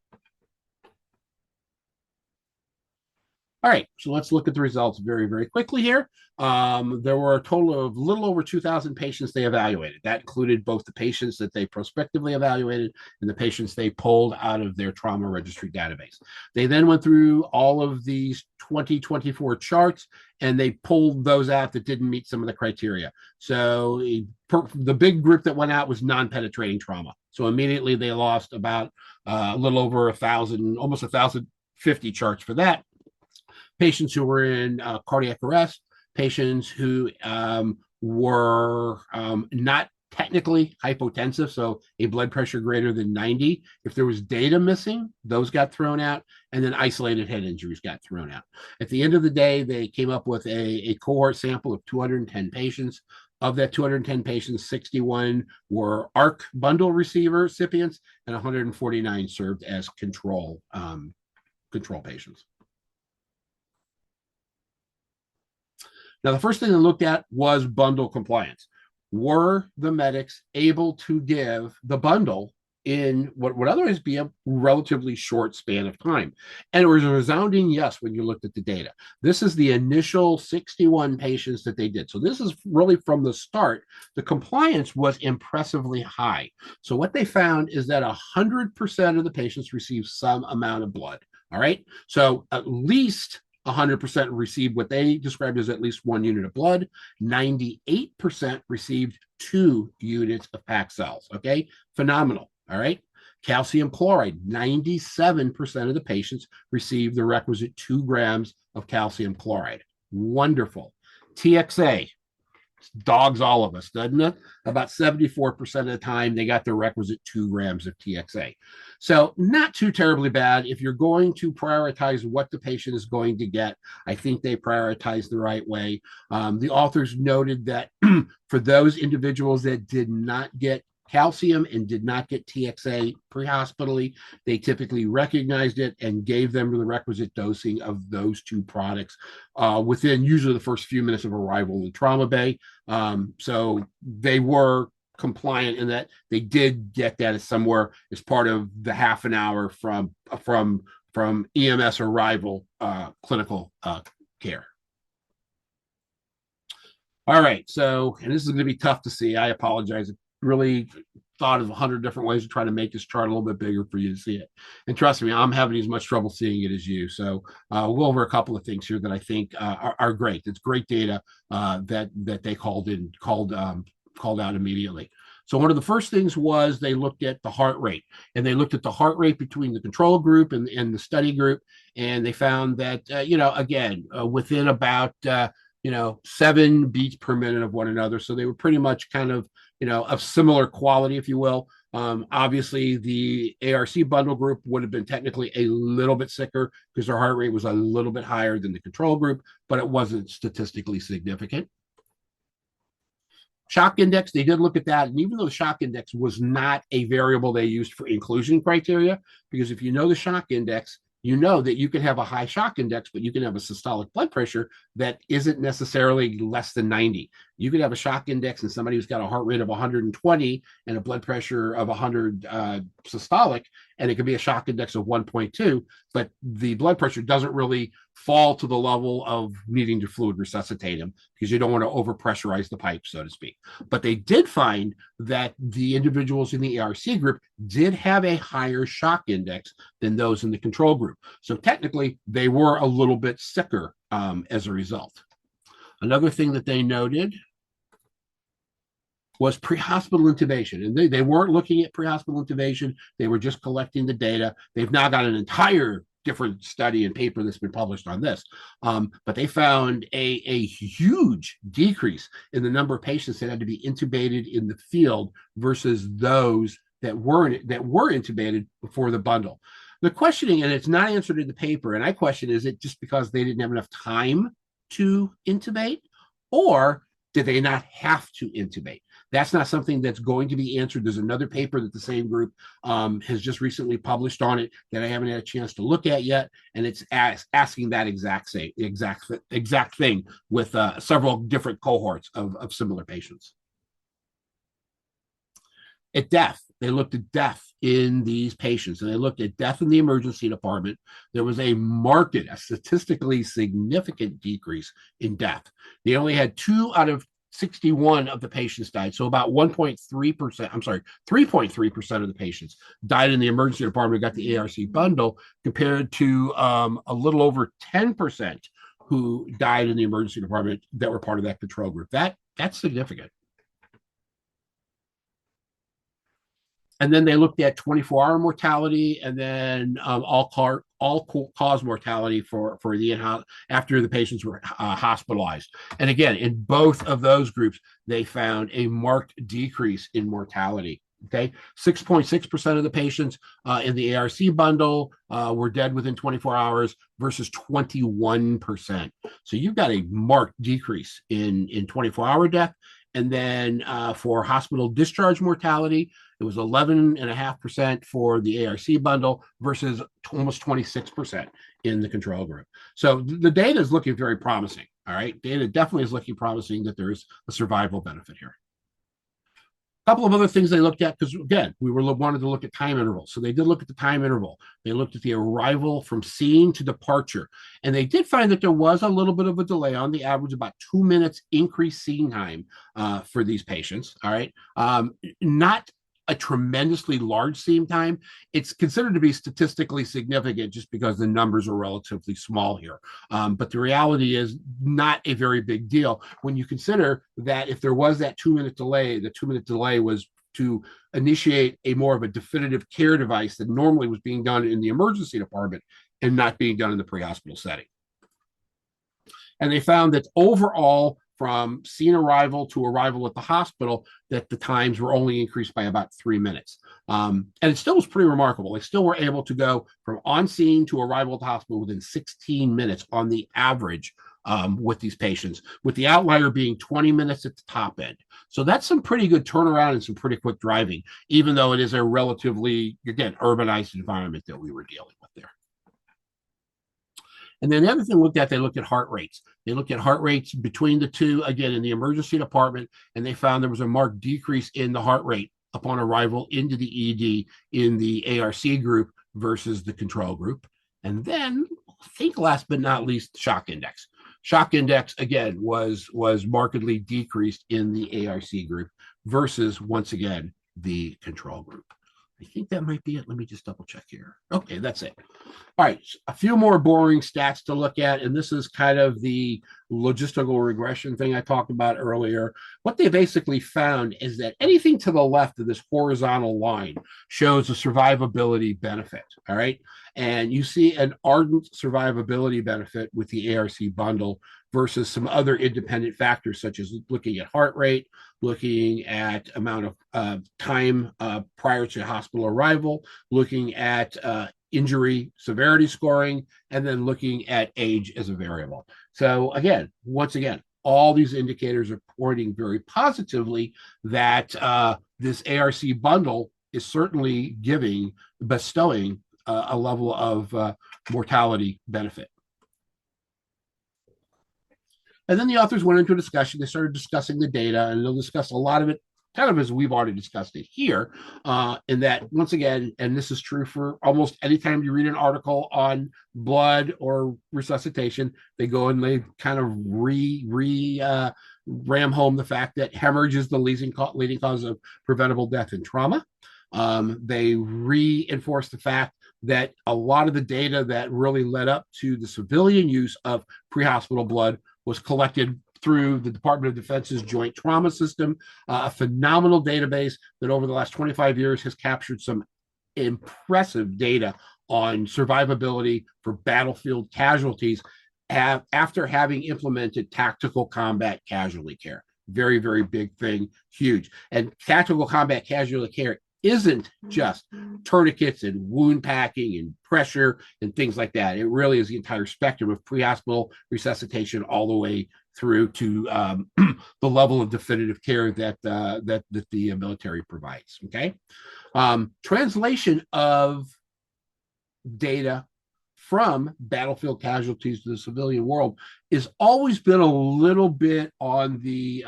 All right, so let's look at the results very, very quickly here. There were a total of a little over 2,000 patients they evaluated. That included both the patients that they prospectively evaluated and the patients they pulled out of their trauma registry database. They then went through all of these 2024 charts, and they pulled those out that didn't meet some of the criteria. So the big group that went out was non-penetrating trauma. So immediately they lost about a little over 1,000, almost 1,050 charts for that. Patients who were in cardiac arrest, patients who were not technically hypotensive, so a blood pressure greater than 90. If there was data missing, those got thrown out, and then isolated head injuries got thrown out. At the end of the day, they came up with a cohort sample of 210 patients. Of that 210 patients, 61 were ARC bundle recipients, and 149 served as control patients. Now, the first thing they looked at was bundle compliance. Were the medics able to give the bundle in what would otherwise be a relatively short span of time? And it was a resounding yes when you looked at the data. This is the initial 61 patients that they did. So this is really from the start. The compliance was impressively high. So what they found is that 100% of the patients received some amount of blood. All right. So at least 100% received what they described as at least 1 unit of blood. 98% received 2 units of packed cells. Okay, phenomenal. All right. Calcium chloride, 97% of the patients received the requisite 2 grams of calcium chloride. Wonderful. TXA, dogs all of us, doesn't it? About 74% of the time, they got the requisite 2 grams of TXA. So not too terribly bad. If you're going to prioritize what the patient is going to get, I think they prioritize the right way. The authors noted that for those individuals that did not get calcium and did not get TXA pre-hospitally, they typically recognized it and gave them the requisite dosing of those 2 products within usually the first few minutes of arrival in the trauma bay. So they were compliant in that they did get that as somewhere as part of the half an hour from EMS arrival clinical care. All right, so, and this is going to be tough to see. I apologize. Really thought of 100 different ways to try to make this chart a little bit bigger for you to see it. And trust me, I'm having as much trouble seeing it as you. So we'll go over a couple of things here that I think are great. It's great data that they called out immediately. So one of the first things was they looked at the heart rate, and they looked at the heart rate between the control group and the study group, and they found that again within about 7 beats per minute of one another. So they were pretty much kind of of similar quality, if you will. Obviously, the ARC bundle group would have been technically a little bit sicker because their heart rate was a little bit higher than the control group, but it wasn't statistically significant. Shock index, they did look at that. And even though the shock index was not a variable they used for inclusion criteria, because if you know the shock index, you know that you can have a high shock index, but you can have a systolic blood pressure that isn't necessarily less than 90. You could have a shock index in somebody who's got a heart rate of 120 and a blood pressure of 100 systolic, and it could be a shock index of 1.2, but the blood pressure doesn't really fall to the level of needing to fluid resuscitate him because you don't want to overpressurize the pipe, so to speak. But they did find that the individuals in the ARC group did have a higher shock index than those in the control group. So technically, they were a little bit sicker as a result. Another thing that they noted was pre-hospital intubation. And they weren't looking at pre-hospital intubation. They were just collecting the data. They've now got an entire different study and paper that's been published on this. But they found a huge decrease in the number of patients that had to be intubated in the field versus those that were intubated before the bundle. The questioning, and it's not answered in the paper, and I question, is it just because they didn't have enough time to intubate, or did they not have to intubate? That's not something that's going to be answered. There's another paper that the same group has just recently published on it that I haven't had a chance to look at yet, and it's asking that exact thing with several different cohorts of similar patients. At death, they looked at death in these patients, and they looked at death in the emergency department. There was a statistically significant decrease in death. They only had 2 out of 61 of the patients died. So about 3.3% of the patients died in the emergency department, got the ARC bundle, compared to a little over 10% who died in the emergency department that were part of that control group. That's significant. And then they looked at 24-hour mortality, and then all-cause mortality for the after the patients were hospitalized. And again, in both of those groups, they found a marked decrease in mortality. Okay, 6.6% of the patients in the ARC bundle were dead within 24 hours versus 21%. So you've got a marked decrease in 24-hour death. And then for hospital discharge mortality, it was 11.5% for the ARC bundle versus almost 26% in the control group. So the data is looking very promising. All right, data definitely is looking promising that there's a survival benefit here. A couple of other things they looked at, because again, we wanted to look at time intervals. So they did look at the time interval. They looked at the arrival from scene to departure. And they did find that there was a little bit of a delay, on the average about 2 minutes increased scene time for these patients. All right. Not a tremendously large scene time. It's considered to be statistically significant just because the numbers are relatively small here. But the reality is not a very big deal when you consider that if there was that 2-minute delay, the 2-minute delay was to initiate a more of a definitive care device that normally was being done in the emergency department and not being done in the pre-hospital setting. And they found that overall, from scene arrival to arrival at the hospital, that the times were only increased by about 3 minutes. And it still was pretty remarkable. They still were able to go from on scene to arrival at the hospital within 16 minutes on the average with these patients, with the outlier being 20 minutes at the top end. So that's some pretty good turnaround and some pretty quick driving, even though it is a relatively, again, urbanized environment that we were dealing with there. And then the other thing they looked at heart rates. They looked at heart rates between the two, again, in the emergency department, and they found there was a marked decrease in the heart rate upon arrival into the ED in the ARC group versus the control group. And then, I think last but not least, shock index. Shock index, again, was markedly decreased in the ARC group versus, once again, the control group. I think that might be it. Let me just double check here. Okay, that's it. All right, a few more boring stats to look at, and this is kind of the logistical regression thing I talked about earlier. What they basically found is that anything to the left of this horizontal line shows a survivability benefit, all right? And you see an ardent survivability benefit with the ARC bundle versus some other independent factors, such as looking at heart rate, looking at amount of time prior to hospital arrival, looking at injury severity scoring, and then looking at age as a variable. So again, once again, all these indicators are pointing very positively that this ARC bundle is certainly bestowing a level of mortality benefit. And then the authors went into a discussion. They started discussing the data, and they'll discuss a lot of it kind of as we've already discussed it here, in that, once again, and this is true for almost any time you read an article on blood or resuscitation, they go and they kind of ram home the fact that hemorrhage is the leading cause of preventable death and trauma. They reinforce the fact that a lot of the data that really led up to the civilian use of pre-hospital blood was collected through the Department of Defense's Joint Trauma System, a phenomenal database that over the last 25 years has captured some impressive data on survivability for battlefield casualties after having implemented tactical combat casualty care. Very, very big thing, huge. And tactical combat casualty care isn't just tourniquets and wound packing and pressure and things like that. It really is the entire spectrum of pre-hospital resuscitation all the way through to the level of definitive care that the military provides. Okay, translation of data from battlefield casualties to the civilian world has always been a little bit on the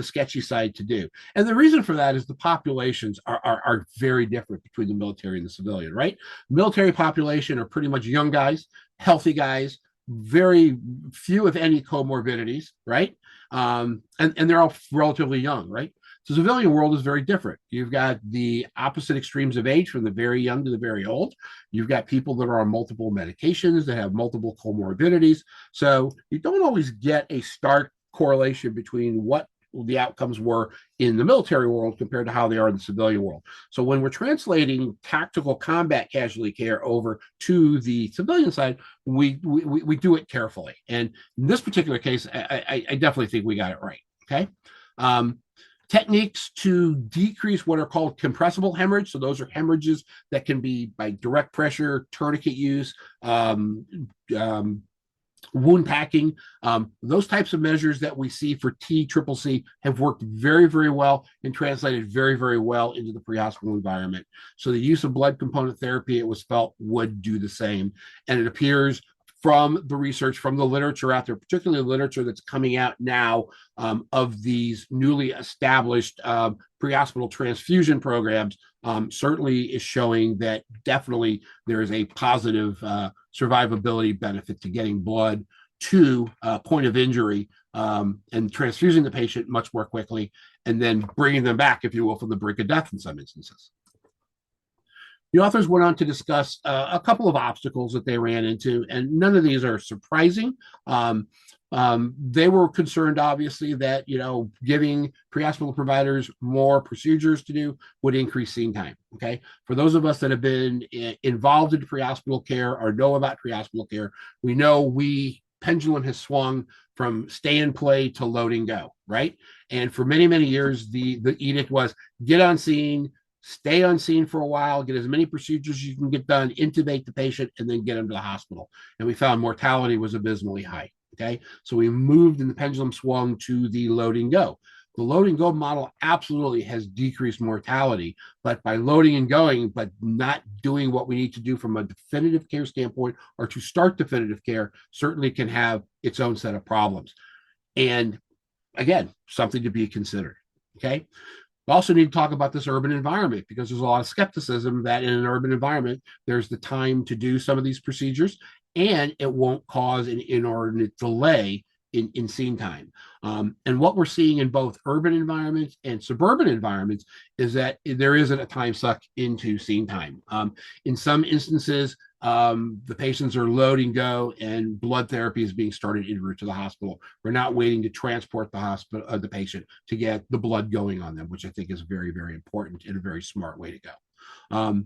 sketchy side to do. And the reason for that is the populations are very different between the military and the civilian, right? Military population are pretty much young guys, healthy guys, very few, if any, comorbidities, right? And they're all relatively young, right? The civilian world is very different. You've got the opposite extremes of age, from the very young to the very old. You've got people that are on multiple medications, that have multiple comorbidities. So you don't always get a stark correlation between what the outcomes were in the military world compared to how they are in the civilian world. So when we're translating tactical combat casualty care over to the civilian side, we do it carefully. And in this particular case, I definitely think we got it right. Okay. Techniques to decrease what are called compressible hemorrhage. So those are hemorrhages that can be by direct pressure, tourniquet use, wound packing. Those types of measures that we see for TCCC have worked very, very well and translated very, very well into the pre-hospital environment. So the use of blood component therapy, it was felt, would do the same. And it appears from the research, from the literature out there, particularly the literature that's coming out now of these newly established pre-hospital transfusion programs, certainly is showing that definitely there is a positive survivability benefit to getting blood to point of injury and transfusing the patient much more quickly, and then bringing them back, if you will, from the brink of death in some instances. The authors went on to discuss a couple of obstacles that they ran into, and none of these are surprising. They were concerned, obviously, that giving pre-hospital providers more procedures to do would increase scene time. Okay, for those of us that have been involved in pre-hospital care or know about pre-hospital care, we know pendulum has swung from stay and play to load and go, right? And for many, many years, the edict was get on scene, stay on scene for a while, get as many procedures as you can get done, intubate the patient, and then get them to the hospital. And we found mortality was abysmally high. Okay, so we moved and the pendulum swung to the load and go. The load and go model absolutely has decreased mortality, but by loading and going, but not doing what we need to do from a definitive care standpoint or to start definitive care, certainly can have its own set of problems. And again, something to be considered. Okay. We also need to talk about this urban environment, because there's a lot of skepticism that in an urban environment, there's the time to do some of these procedures and it won't cause an inordinate delay in scene time. And what we're seeing in both urban environments and suburban environments is that there isn't a time suck into scene time. In some instances, the patients are load and go, and blood therapy is being started en route to the hospital. We're not waiting to transport the patient to get the blood going on them, which I think is very, very important and a very smart way to go.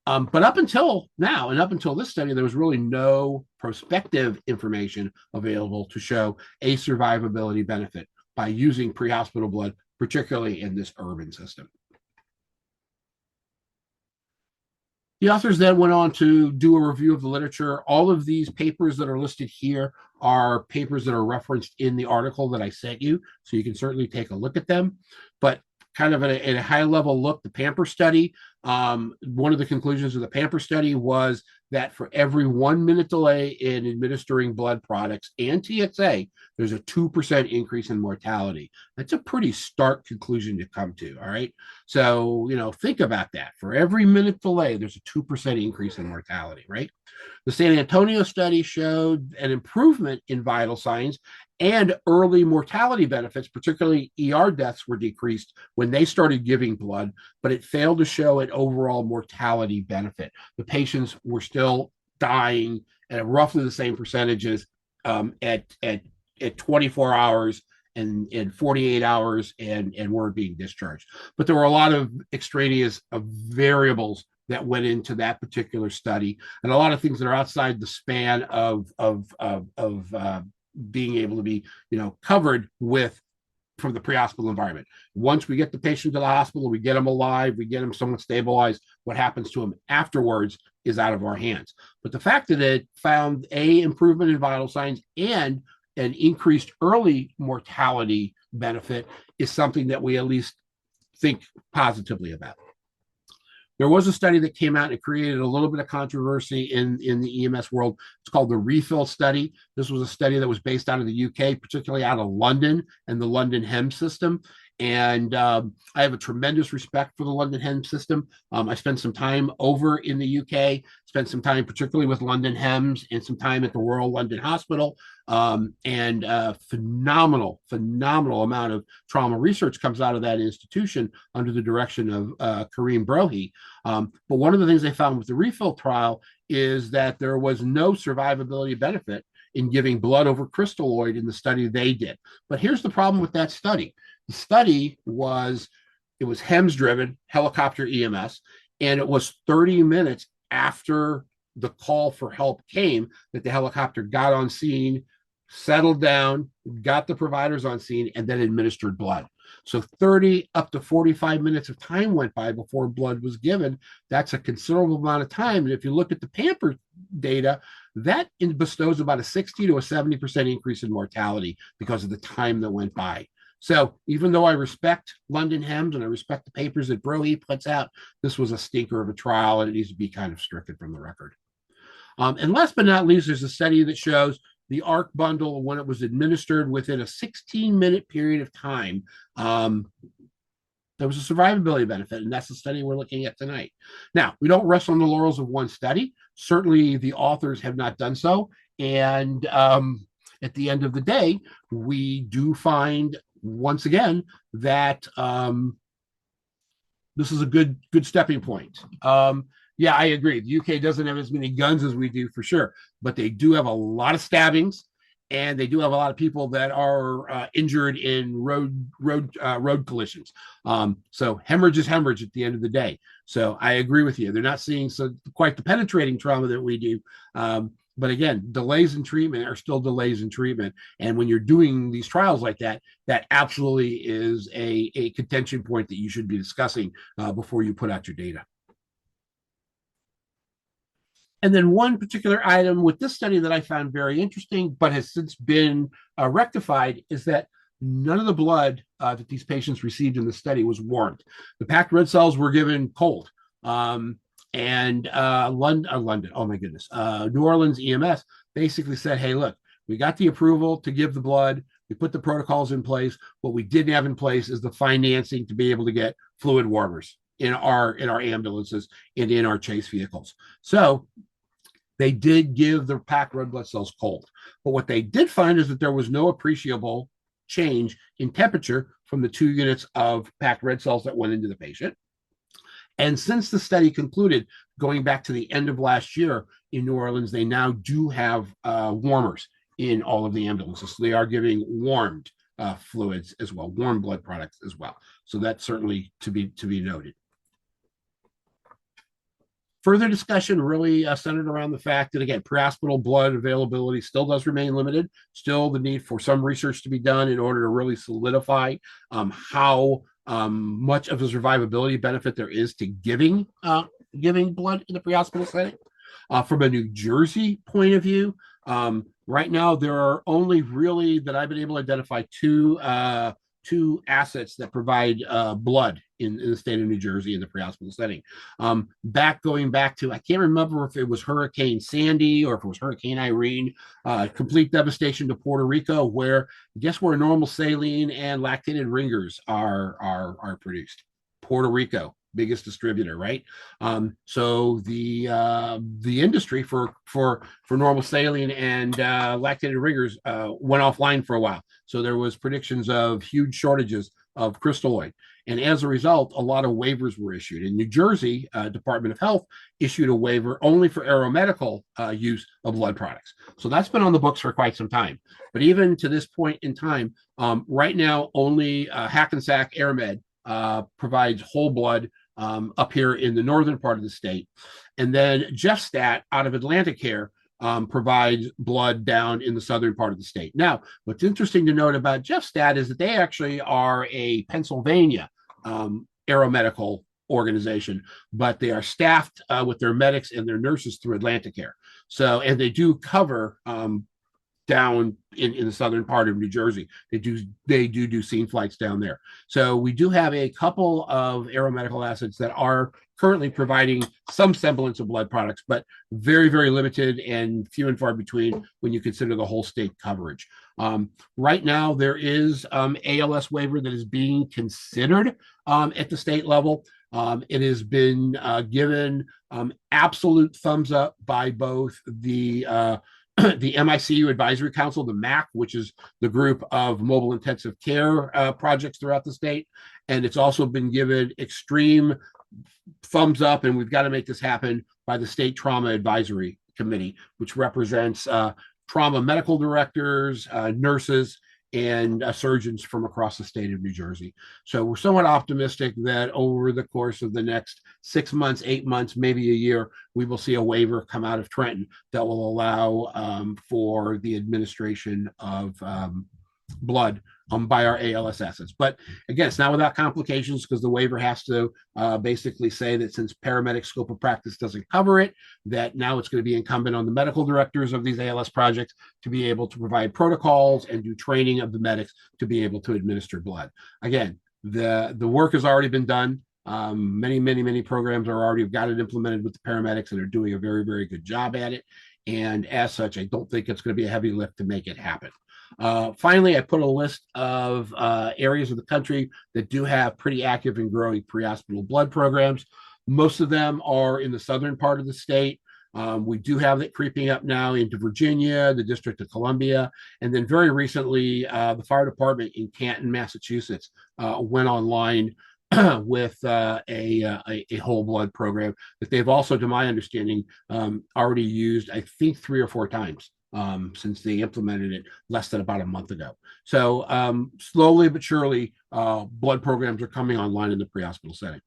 But up until now, and up until this study, there was really no prospective information available to show a survivability benefit by using pre-hospital blood, particularly in this urban system. The authors then went on to do a review of the literature. All of these papers that are listed here are papers that are referenced in the article that I sent you, so you can certainly take a look at them. But kind of at a high level look, the Pamper study One of the conclusions of the Pamper study was that for every 1 minute delay in administering blood products and TXA, there's a 2% increase in mortality. That's a pretty stark conclusion to come to. All right. So, think about that. For every minute delay, there's a 2% increase in mortality, right? The San Antonio study showed an improvement in vital signs and early mortality benefits, particularly ER deaths, were decreased when they started giving blood, but it failed to show an overall mortality benefit. The patients were still dying at roughly the same percentages at 24 hours and 48 hours and weren't being discharged. But there were a lot of extraneous variables that went into that particular study, and a lot of things that are outside the span of being able to be covered with from the pre-hospital environment. Once we get the patient to the hospital, we get them alive, we get them somewhat stabilized. What happens to them afterwards is out of our hands. But the fact that it found improvement in vital signs and an increased early mortality benefit is something that we at least think positively about. There was a study that came out and created a little bit of controversy in the EMS world. It's called the refill study. This was a study that was based out of the UK, particularly out of London and the London HEM system. And I have a tremendous respect for the London HEM system. I spent some time over in the UK, spent some time particularly with London HEMS and some time at the Royal London Hospital. And phenomenal amount of trauma research comes out of that institution under the direction of Kareem Brohi. But one of the things they found with the refill trial is that there was no survivability benefit in giving blood over crystalloid in the study they did. But here's the problem with that study. The study was HEMS driven, helicopter EMS, and it was 30 minutes after the call for help came that the helicopter got on scene, settled down, got the providers on scene, and then administered blood. So 30 up to 45 minutes of time went by before blood was given. That's a considerable amount of time. And if you look at the Pamper data, that bestows about a 60 to a 70% increase in mortality because of the time that went by. So even though I respect London HEMS and I respect the papers that Brohi puts out, this was a stinker of a trial and it needs to be kind of stricken from the record. And last but not least, there's a study that shows the ARC bundle, when it was administered within a 16-minute period of time, there was a survivability benefit, and that's the study we're looking at tonight. Now, we don't rest on the laurels of one study. Certainly, the authors have not done so. And at the end of the day, we do find, once again, that this is a good stepping point. Yeah, I agree. The UK doesn't have as many guns as we do, for sure, but they do have a lot of stabbings, and they do have a lot of people that are injured in road collisions. So hemorrhage is hemorrhage at the end of the day. So I agree with you. They're not seeing quite the penetrating trauma that we do. But again, delays in treatment are still delays in treatment. And when you're doing these trials like that, that absolutely is a contention point that you should be discussing before you put out your data. And then one particular item with this study that I found very interesting, but has since been rectified, is that none of the blood that these patients received in the study was warmed. The packed red cells were given cold. London, oh my goodness, New Orleans EMS basically said, hey, look, we got the approval to give the blood. We put the protocols in place. What we didn't have in place is the financing to be able to get fluid warmers in our ambulances and in our chase vehicles. So they did give the packed red blood cells cold. But what they did find is that there was no appreciable change in temperature from the 2 units of packed red cells that went into the patient. And since the study concluded, going back to the end of last year in New Orleans, they now do have warmers in all of the ambulances. So they are giving warmed fluids as well, warm blood products as well. So that's certainly to be noted. Further discussion really centered around the fact that, again, pre-hospital blood availability still does remain limited. Still the need for some research to be done in order to really solidify how much of a survivability benefit there is to giving blood in the pre-hospital setting. From a New Jersey point of view, right now there are only really that I've been able to identify two two assets that provide blood in the state of New Jersey in the pre-hospital setting. Going back to, I can't remember if it was Hurricane Sandy or if it was Hurricane Irene, complete devastation to Puerto Rico, where guess where normal saline and lactated ringers are produced? Puerto Rico, biggest distributor, right? So the industry for normal saline and lactated ringers went offline for a while. So there was predictions of huge shortages of crystalloid. And as a result, a lot of waivers were issued. In New Jersey, Department of Health issued a waiver only for aeromedical use of blood products. So that's been on the books for quite some time. But even to this point in time, right now, only Hackensack AirMed provides whole blood up here in the northern part of the state. And then JeffStat out of Atlanticare provides blood down in the southern part of the state. Now, what's interesting to note about JeffStat is that they actually are a Pennsylvania aeromedical organization, but they are staffed with their medics and their nurses through Atlanticare. So, and they do cover down in the southern part of New Jersey. They do scene flights down there. So we do have a couple of aeromedical assets that are currently providing some semblance of blood products, but very, very limited and few and far between when you consider the whole state coverage. Right now, there is ALS waiver that is being considered at the state level. It has been given absolute thumbs up by both the MICU Advisory Council, the MAC, which is the group of mobile intensive care projects throughout the state. And it's also been given extreme thumbs up, and we've got to make this happen, by the State Trauma Advisory Committee, which represents trauma medical directors, nurses, and surgeons from across the state of New Jersey. So we're somewhat optimistic that over the course of the next 6 months, 8 months, maybe a year, we will see a waiver come out of Trenton that will allow for the administration of blood by our ALS assets. But again, it's not without complications, because the waiver has to basically say that since paramedic scope of practice doesn't cover it, that now it's going to be incumbent on the medical directors of these ALS projects to be able to provide protocols and do training of the medics to be able to administer blood. Again, the work has already been done. Many programs are already got it implemented with the paramedics, and are doing a very, very good job at it. And as such, I don't think it's going to be a heavy lift to make it happen. Finally, I put a list of areas of the country that do have pretty active and growing pre-hospital blood programs. Most of them are in the southern part of the state. We do have it creeping up now into Virginia, the District of Columbia, and then very recently, the fire department in Canton, Massachusetts, went online with a whole blood program that they've also, to my understanding, already used, I think, 3 or 4 times since they implemented it less than about a month ago. So slowly but surely, blood programs are coming online in the pre-hospital setting.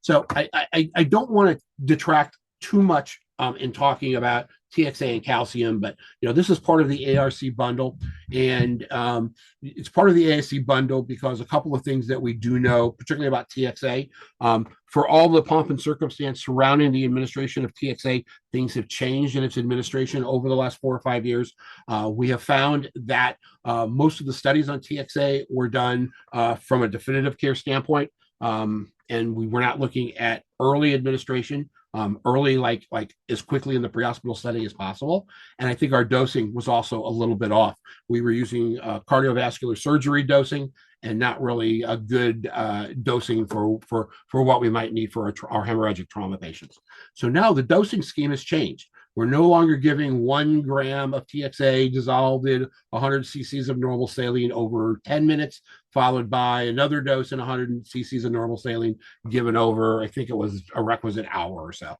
So I don't want to detract too much in talking about TXA and calcium, but this is part of the ARC bundle, and it's part of the ASC bundle because a couple of things that we do know, particularly about TXA, for all the pomp and circumstance surrounding the administration of TXA, things have changed in its administration over the last 4 or 5 years. We have found that most of the studies on TXA were done from a definitive care standpoint, and we were not looking at early administration. Early, like as quickly in the pre-hospital setting as possible. And I think our dosing was also a little bit off. We were using cardiovascular surgery dosing, and not really a good dosing for what we might need for our hemorrhagic trauma patients. So now the dosing scheme has changed. We're no longer giving 1 gram of TXA dissolved in 100 cc's of normal saline over 10 minutes, followed by another dose in 100 cc's of normal saline given over, I think it was a requisite hour or so.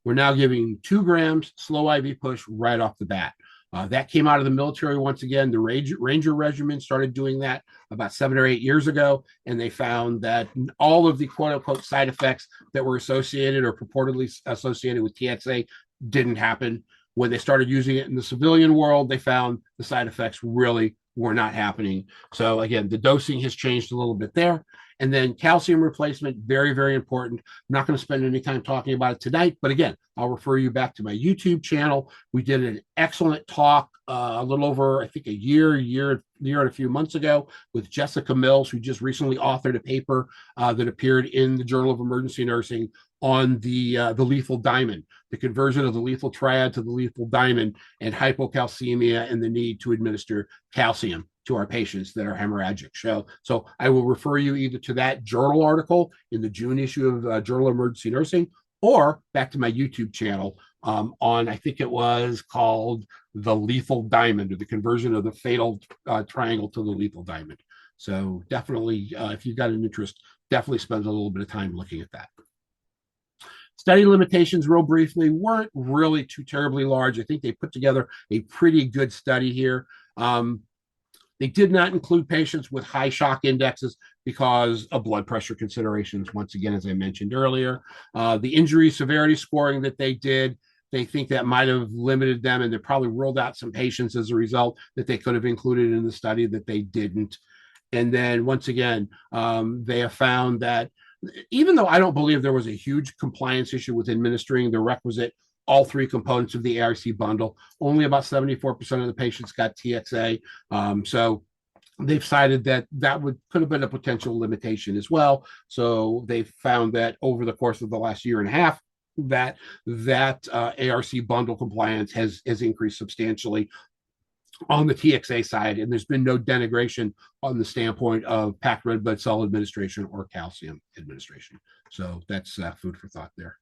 We're now giving 2 grams slow IV push right off the bat. That came out of the military once again. The Ranger Regiment started doing that about 7 or 8 years ago, and they found that all of the quote-unquote side effects that were associated or purportedly associated with TXA didn't happen. When they started using it in the civilian world, they found the side effects really were not happening. So again, the dosing has changed a little bit there. And then calcium replacement, very, very important. I'm not going to spend any time talking about it tonight, but again, I'll refer you back to my YouTube channel. We did an excellent talk a little over, I think, a year and a few months ago with Jessica Mills, who just recently authored a paper that appeared in the Journal of Emergency Nursing on the lethal diamond, the conversion of the lethal triad to the lethal diamond, and hypocalcemia and the need to administer calcium to our patients that are hemorrhagic. So I will refer you either to that journal article in the June issue of Journal of Emergency Nursing, or back to my YouTube channel on, I think it was called The Lethal Diamond, or the conversion of the fatal triangle to the lethal diamond. So definitely, if you've got an interest, definitely spend a little bit of time looking at that. Study limitations, real briefly, weren't really too terribly large. I think they put together a pretty good study here. They did not include patients with high shock indexes because of blood pressure considerations, once again, as I mentioned earlier. The injury severity scoring that they did, they think that might have limited them, and they probably ruled out some patients as a result that they could have included in the study that they didn't. And then once again, they have found that even though I don't believe there was a huge compliance issue with administering the requisite all three components of the ARC bundle, only about 74% of the patients got TXA. So they've cited that could have been a potential limitation as well. So they found that over the course of the last year and a half, that ARC bundle compliance has increased substantially on the TXA side, and there's been no denigration on the standpoint of packed red blood cell administration or calcium administration. So that's food for thought there.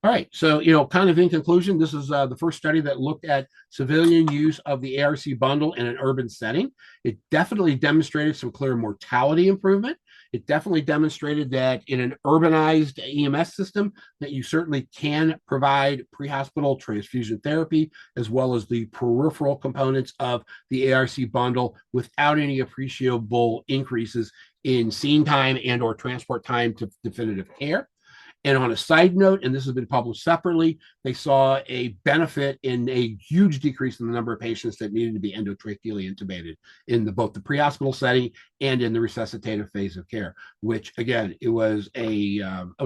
All right, so kind of in conclusion, this is the first study that looked at civilian use of the ARC bundle in an urban setting. It definitely demonstrated some clear mortality improvement. It definitely demonstrated that in an urbanized EMS system, that you certainly can provide pre-hospital transfusion therapy as well as the peripheral components of the ARC bundle without any appreciable increases in scene time and or transport time to definitive care. And on a side note, and this has been published separately, they saw a benefit in a huge decrease in the number of patients that needed to be endotracheally intubated in both the pre-hospital setting and in the resuscitative phase of care, which again, it was a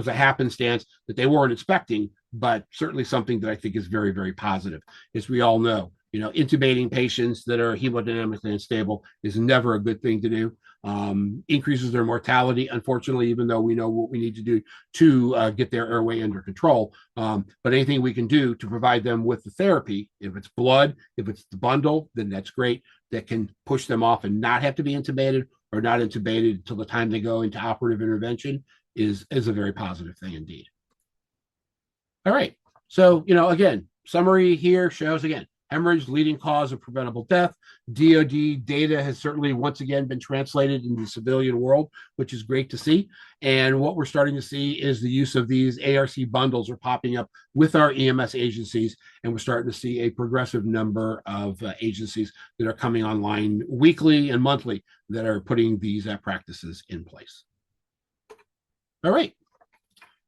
happenstance that they weren't expecting, but certainly something that I think is very, very positive. As we all know, intubating patients that are hemodynamically unstable is never a good thing to do. Increases their mortality, unfortunately, even though we know what we need to do to get their airway under control. But anything we can do to provide them with the therapy, if it's blood, if it's the bundle, then that's great. That can push them off and not have to be intubated or not intubated until the time they go into operative intervention is a very positive thing indeed. All right. So, again, summary here shows, again, hemorrhage, leading cause of preventable death. DoD data has certainly once again been translated into the civilian world, which is great to see. And what we're starting to see is the use of these ARC bundles are popping up with our EMS agencies, and we're starting to see a progressive number of agencies that are coming online weekly and monthly that are putting these practices in place. All right.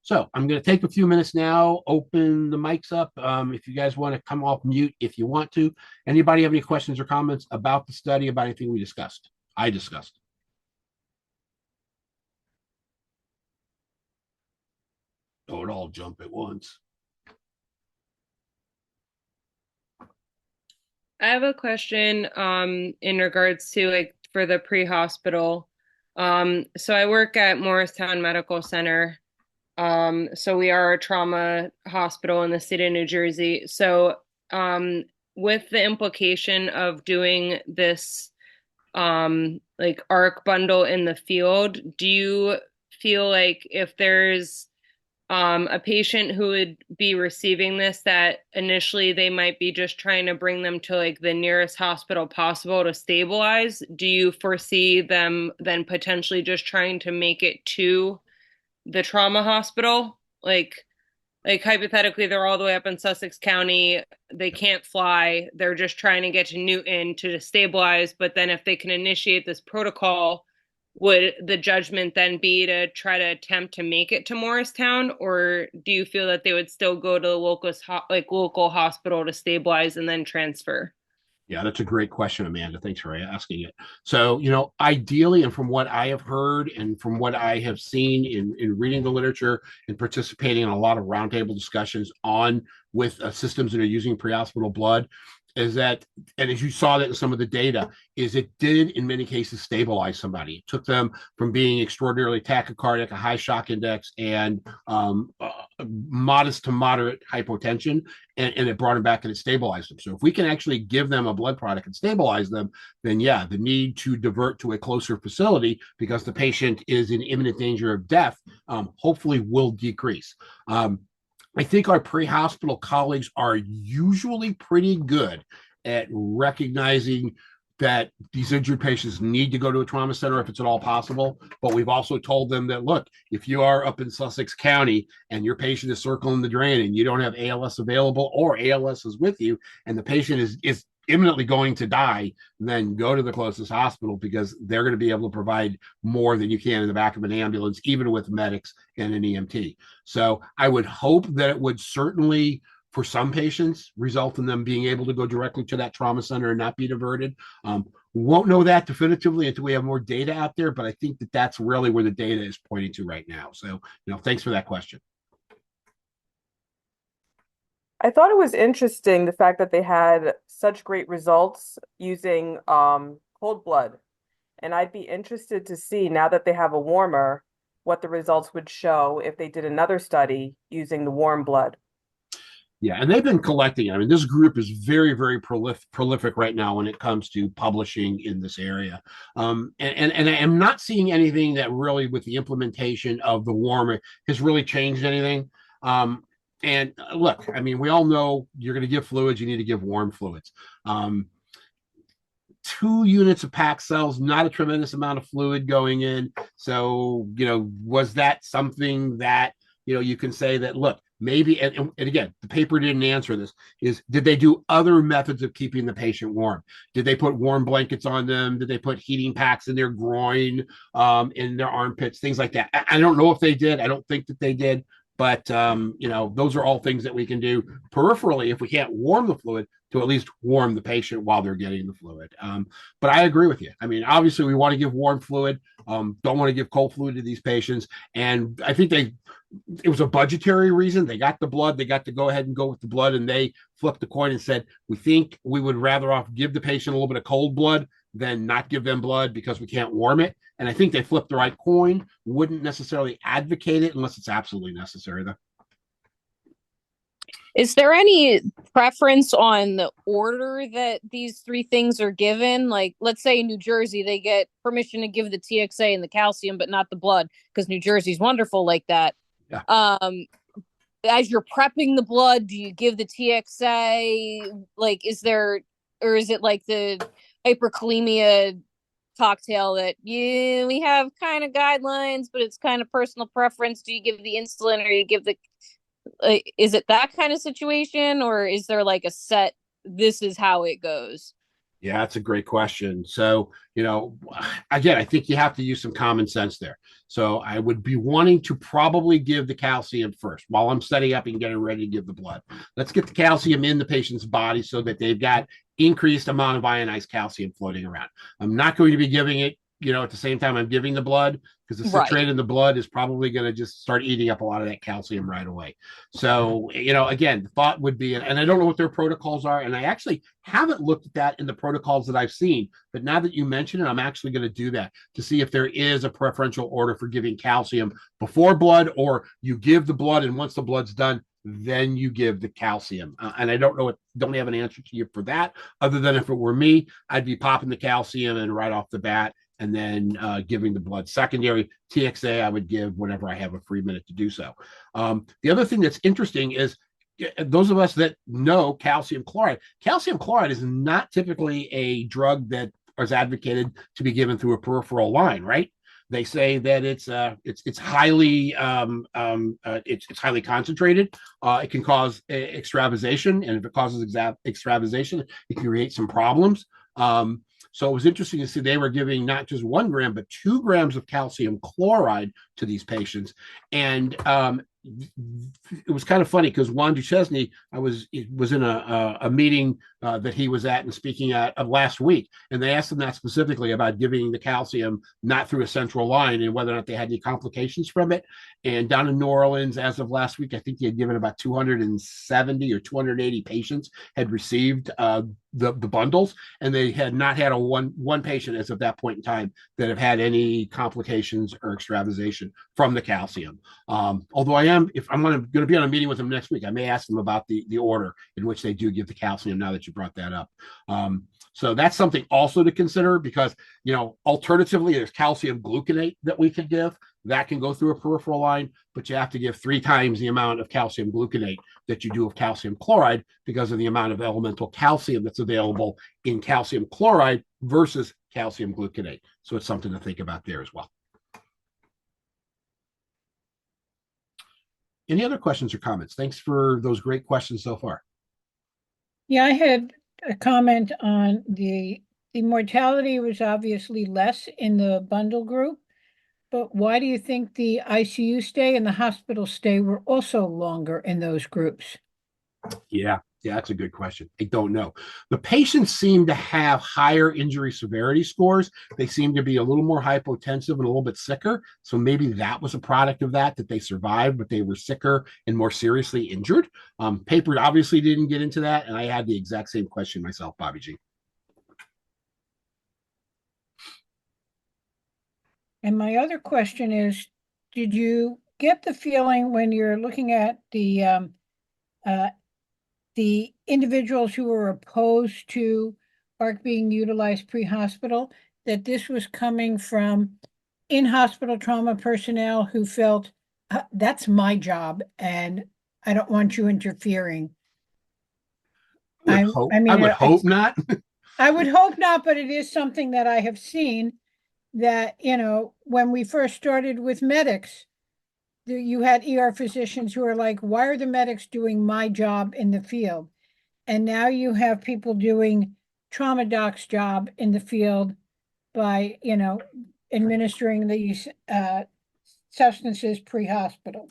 So I'm going to take a few minutes now, open the mics up. If you guys want to come off mute, if you want to. Anybody have any questions or comments about the study, about anything we discussed? I discussed. Don't all jump at once. I have a question in regards to for the pre-hospital. So I work at Morristown Medical Center. So we are a trauma hospital in the state of New Jersey. So with the implication of doing this ARC bundle in the field, do you feel like if there's a patient who would be receiving this, that initially they might be just trying to bring them to the nearest hospital possible to stabilize? Do you foresee them then potentially just trying to make it to the trauma hospital? Like hypothetically, they're all the way up in Sussex County. They can't fly. They're just trying to get to Newton to stabilize. But then if they can initiate this protocol, would the judgment then be to try to attempt to make it to Morristown? Or do you feel that they would still go to the local hospital to stabilize and then transfer? Yeah, that's a great question, Amanda. Thanks for asking it. So, ideally, and from what I have heard and from what I have seen in reading the literature and participating in a lot of roundtable discussions on with systems that are using pre-hospital blood, is that, and as you saw that in some of the data, is it did in many cases stabilize somebody. It took them from being extraordinarily tachycardic, a high shock index, and modest to moderate hypotension, and it brought them back and it stabilized them. So if we can actually give them a blood product and stabilize them, then yeah, the need to divert to a closer facility because the patient is in imminent danger of death, hopefully will decrease. I think our pre-hospital colleagues are usually pretty good at recognizing that these injured patients need to go to a trauma center if it's at all possible. But we've also told them that, look, if you are up in Sussex County and your patient is circling the drain and you don't have ALS available or ALS is with you and the patient is imminently going to die, then go to the closest hospital because they're going to be able to provide more than you can in the back of an ambulance, even with medics and an EMT. So I would hope that it would certainly, for some patients, result in them being able to go directly to that trauma center and not be diverted. Won't know that definitively until we have more data out there, but I think that that's really where the data is pointing to right now. So, thanks for that question. I thought it was interesting the fact that they had such great results using cold blood. And I'd be interested to see now that they have a warmer, what the results would show if they did another study using the warm blood. Yeah, and they've been collecting. I mean, this group is very, very prolific right now when it comes to publishing in this area. And I am not seeing anything that really, with the implementation of the warmer, has really changed anything. And look, I mean, we all know you're going to give fluids, you need to give warm fluids. 2 units of packed cells, not a tremendous amount of fluid going in. So, was that something that, you can say that, look, maybe, and again, the paper didn't answer this, did they do other methods of keeping the patient warm? Did they put warm blankets on them? Did they put heating packs in their groin, in their armpits, things like that? I don't know if they did. I don't think that they did. But, those are all things that we can do peripherally if we can't warm the fluid to at least warm the patient while they're getting the fluid. But I agree with you. I mean, obviously, we want to give warm fluid, don't want to give cold fluid to these patients. And I think it was a budgetary reason. They got the blood, they got to go ahead and go with the blood, and they flipped the coin and said, we think we would rather off give the patient a little bit of cold blood than not give them blood because we can't warm it. And I think they flipped the right coin. Wouldn't necessarily advocate it unless it's absolutely necessary, though. Is there any preference on the order that these three things are given? Like, let's say in New Jersey, they get permission to give the TXA and the calcium, but not the blood, because New Jersey's wonderful like that. Yeah. As you're prepping the blood, do you give the TXA? Like, is it like the hyperkalemia cocktail that we have kind of guidelines, but it's kind of personal preference? Do you give the insulin or you give the is it that kind of situation, or is there like a set, this is how it goes? Yeah, that's a great question. So, again, I think you have to use some common sense there. So I would be wanting to probably give the calcium first while I'm setting up and getting ready to give the blood. Let's get the calcium in the patient's body so that they've got increased amount of ionized calcium floating around. I'm not going to be giving it, at the same time I'm giving the blood, because the citrate in the blood is probably going to just start eating up a lot of that calcium right away. So, again, the thought would be, and I don't know what their protocols are, and I actually haven't looked at that in the protocols that I've seen, but now that you mention it, I'm actually going to do that to see if there is a preferential order for giving calcium before blood, or you give the blood, and once the blood's done, then you give the calcium. And I don't have an answer to you for that, other than if it were me, I'd be popping the calcium and right off the bat, and then giving the blood secondary. TXA, I would give whenever I have a free minute to do so. The other thing that's interesting is those of us that know calcium chloride is not typically a drug that is advocated to be given through a peripheral line, right? They say that it's highly it's highly concentrated. It can cause extravasation, and if it causes extravasation, it can create some problems. So it was interesting to see they were giving not just 1 gram, but 2 grams of calcium chloride to these patients. And it was kind of funny because Juan Duchesne, was in a meeting that he was at and speaking at of last week, and they asked him that specifically about giving the calcium not through a central line and whether or not they had any complications from it. And down in New Orleans, as of last week, I think he had given about 270 or 280 patients had received the bundles, and they had not had a one patient as of that point in time that have had any complications or extravasation from the calcium. Although if I'm going to be on a meeting with them next week, I may ask them about the order in which they do give the calcium. Now that you brought that up, so that's something also to consider because alternatively, there's calcium gluconate that we could give that can go through a peripheral line, but you have to give 3 times the amount of calcium gluconate that you do of calcium chloride because of the amount of elemental calcium that's available in calcium chloride versus calcium gluconate. So it's something to think about there as well. Any other questions or comments? Thanks for those great questions so far. Yeah, I had a comment on the mortality was obviously less in the bundle group, but why do you think the ICU stay and the hospital stay were also longer in those groups? Yeah, that's a good question. I don't know. The patients seem to have higher injury severity scores. They seem to be a little more hypotensive and a little bit sicker. So maybe that was a product of that they survived, but they were sicker and more seriously injured. Paper obviously didn't get into that, and I had the exact same question myself, Bobby G. And my other question is, did you get the feeling when you're looking at the individuals who were opposed to ARC being utilized pre-hospital, that this was coming from in-hospital trauma personnel who felt, that's my job and I don't want you interfering? I would hope not. I would hope not, but it is something that I have seen that, when we first started with medics, you had ER physicians who are like, why are the medics doing my job in the field? And now you have people doing trauma doc's job in the field by, administering these substances pre-hospital.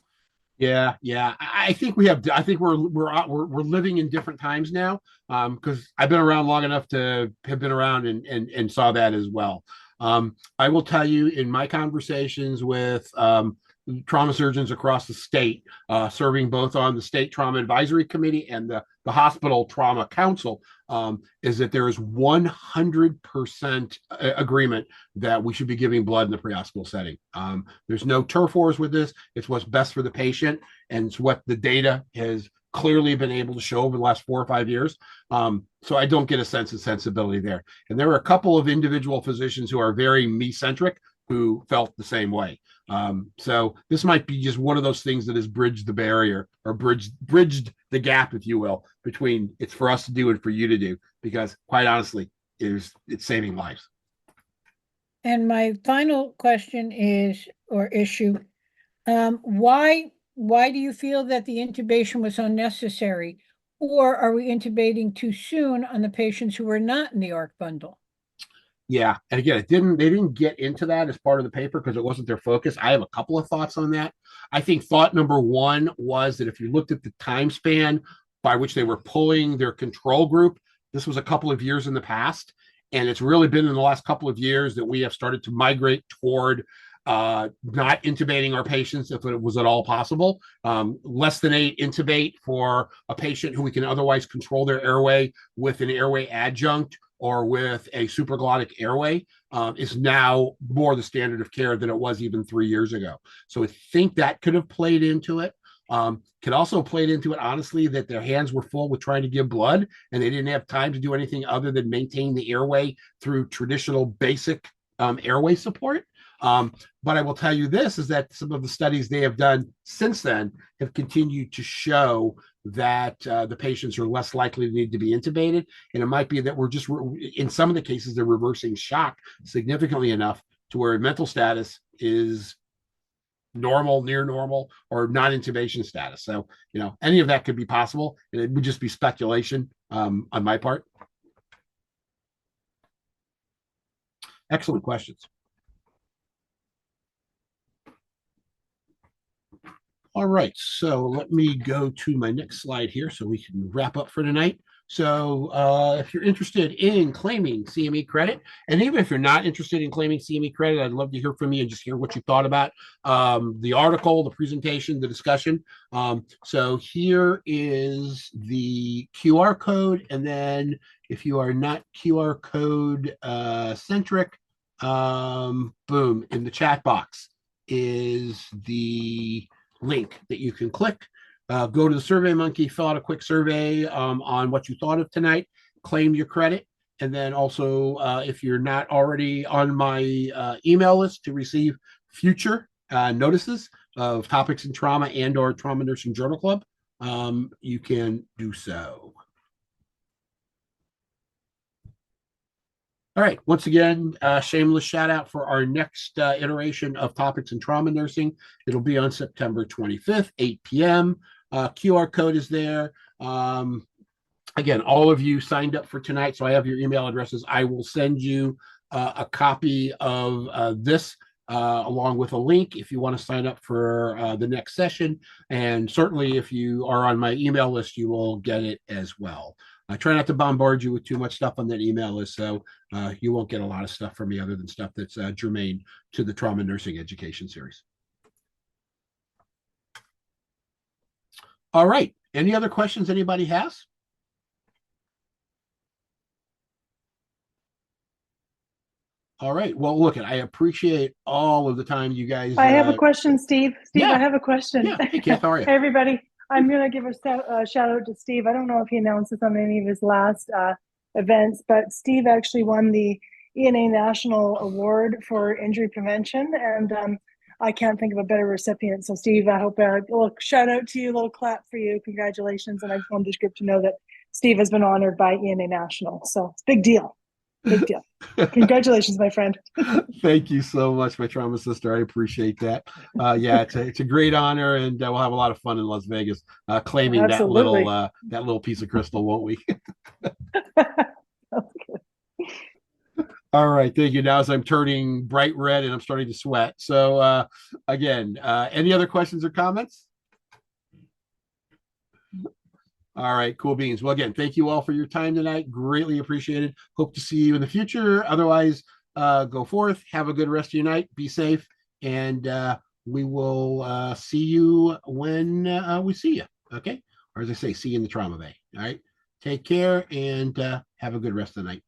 Yeah. I think we're living in different times now. Because I've been around long enough to have been around and saw that as well. I will tell you in my conversations with trauma surgeons across the state, serving both on the state trauma advisory committee and the hospital trauma council, is that there is 100% agreement that we should be giving blood in the pre-hospital setting. There's no turf wars with this. It's what's best for the patient, and it's what the data has clearly been able to show over the last 4 or 5 years. So I don't get a sense of sensibility there. And there are a couple of individual physicians who are very me-centric who felt the same way. So this might be just one of those things that has bridged the barrier or bridged the gap, if you will, between it's for us to do and for you to do, because quite honestly, it's saving lives. And my final question is, or issue, why do you feel that the intubation was unnecessary? Or are we intubating too soon on the patients who were not in the ARC bundle? Yeah, and again, they didn't get into that as part of the paper because it wasn't their focus. I have a couple of thoughts on that. I think thought number one was that if you looked at the time span by which they were pulling their control group, this was a couple of years in the past, and it's really been in the last couple of years that we have started to migrate toward not intubating our patients if it was at all possible. Less than 8 intubate for a patient who we can otherwise control their airway with an airway adjunct or with a supraglottic airway is now more the standard of care than it was even 3 years ago. So I think that could have played into it. Could also played into it, honestly, that their hands were full with trying to give blood and they didn't have time to do anything other than maintain the airway through traditional basic airway support. But I will tell you this, is that some of the studies they have done since then have continued to show that the patients are less likely to need to be intubated. And it might be that in some of the cases, they're reversing shock significantly enough to where mental status is normal, near normal, or non-intubation status. So, any of that could be possible. And it would just be speculation on my part. Excellent questions. All All right, so let me go to my next slide here so we can wrap up for tonight. So if you're interested in claiming CME credit, and even if you're not interested in claiming CME credit, I'd love to hear from you and just hear what you thought about the article, the presentation, the discussion. So here is the QR code. And then if you are not QR code centric, boom, in the chat box is the link that you can click. Go to the Survey Monkey, fill out a quick survey on what you thought of tonight, claim your credit, and then also if you're not already on my email list to receive future notices of topics in trauma and or Trauma Nursing Journal Club, you can do so. All right. Once again, shameless shout out for our next iteration of Topics in Trauma Nursing. It'll be on September 25th, 8 p.m. QR code is there. Again, all of you signed up for tonight, so I have your email addresses. I will send you a copy of this along with a link if you want to sign up for the next session. And certainly if you are on my email list, you will get it as well. I try not to bombard you with too much stuff on that email list, so you won't get a lot of stuff from me other than stuff that's germane to the Trauma Nursing Education Series. All right. Any other questions anybody has? All right. Well, look, I appreciate all of the time you guys. I have a question, Steve. Steve, yeah. I have a question. Yeah. Hey, Kath, how are you? Hey, everybody. I'm going to give a shout out to Steve. I don't know if he announced this on any of his last events, but Steve actually won the ENA National Award for Injury Prevention, and I can't think of a better recipient. So, Steve, I hope a little shout out to you, a little clap for you. Congratulations. And I just wanted to give to know that Steve has been honored by ENA National. So it's a big deal. Big deal. Congratulations, my friend. Thank you so much, my trauma sister. I appreciate that. Yeah, it's a great honor, and we'll have a lot of fun in Las Vegas claiming Absolutely. that little piece of crystal, won't we? All right, thank you. Now, as I'm turning bright red and I'm starting to sweat. So, again, any other questions or comments? All right, cool beans. Well, again, thank you all for your time tonight. Greatly appreciated. Hope to see you in the future. Otherwise, go forth. Have a good rest of your night. Be safe. And we will see you when we see you. Okay? Or as I say, see you in the trauma bay. All right? Take care and have a good rest of the night.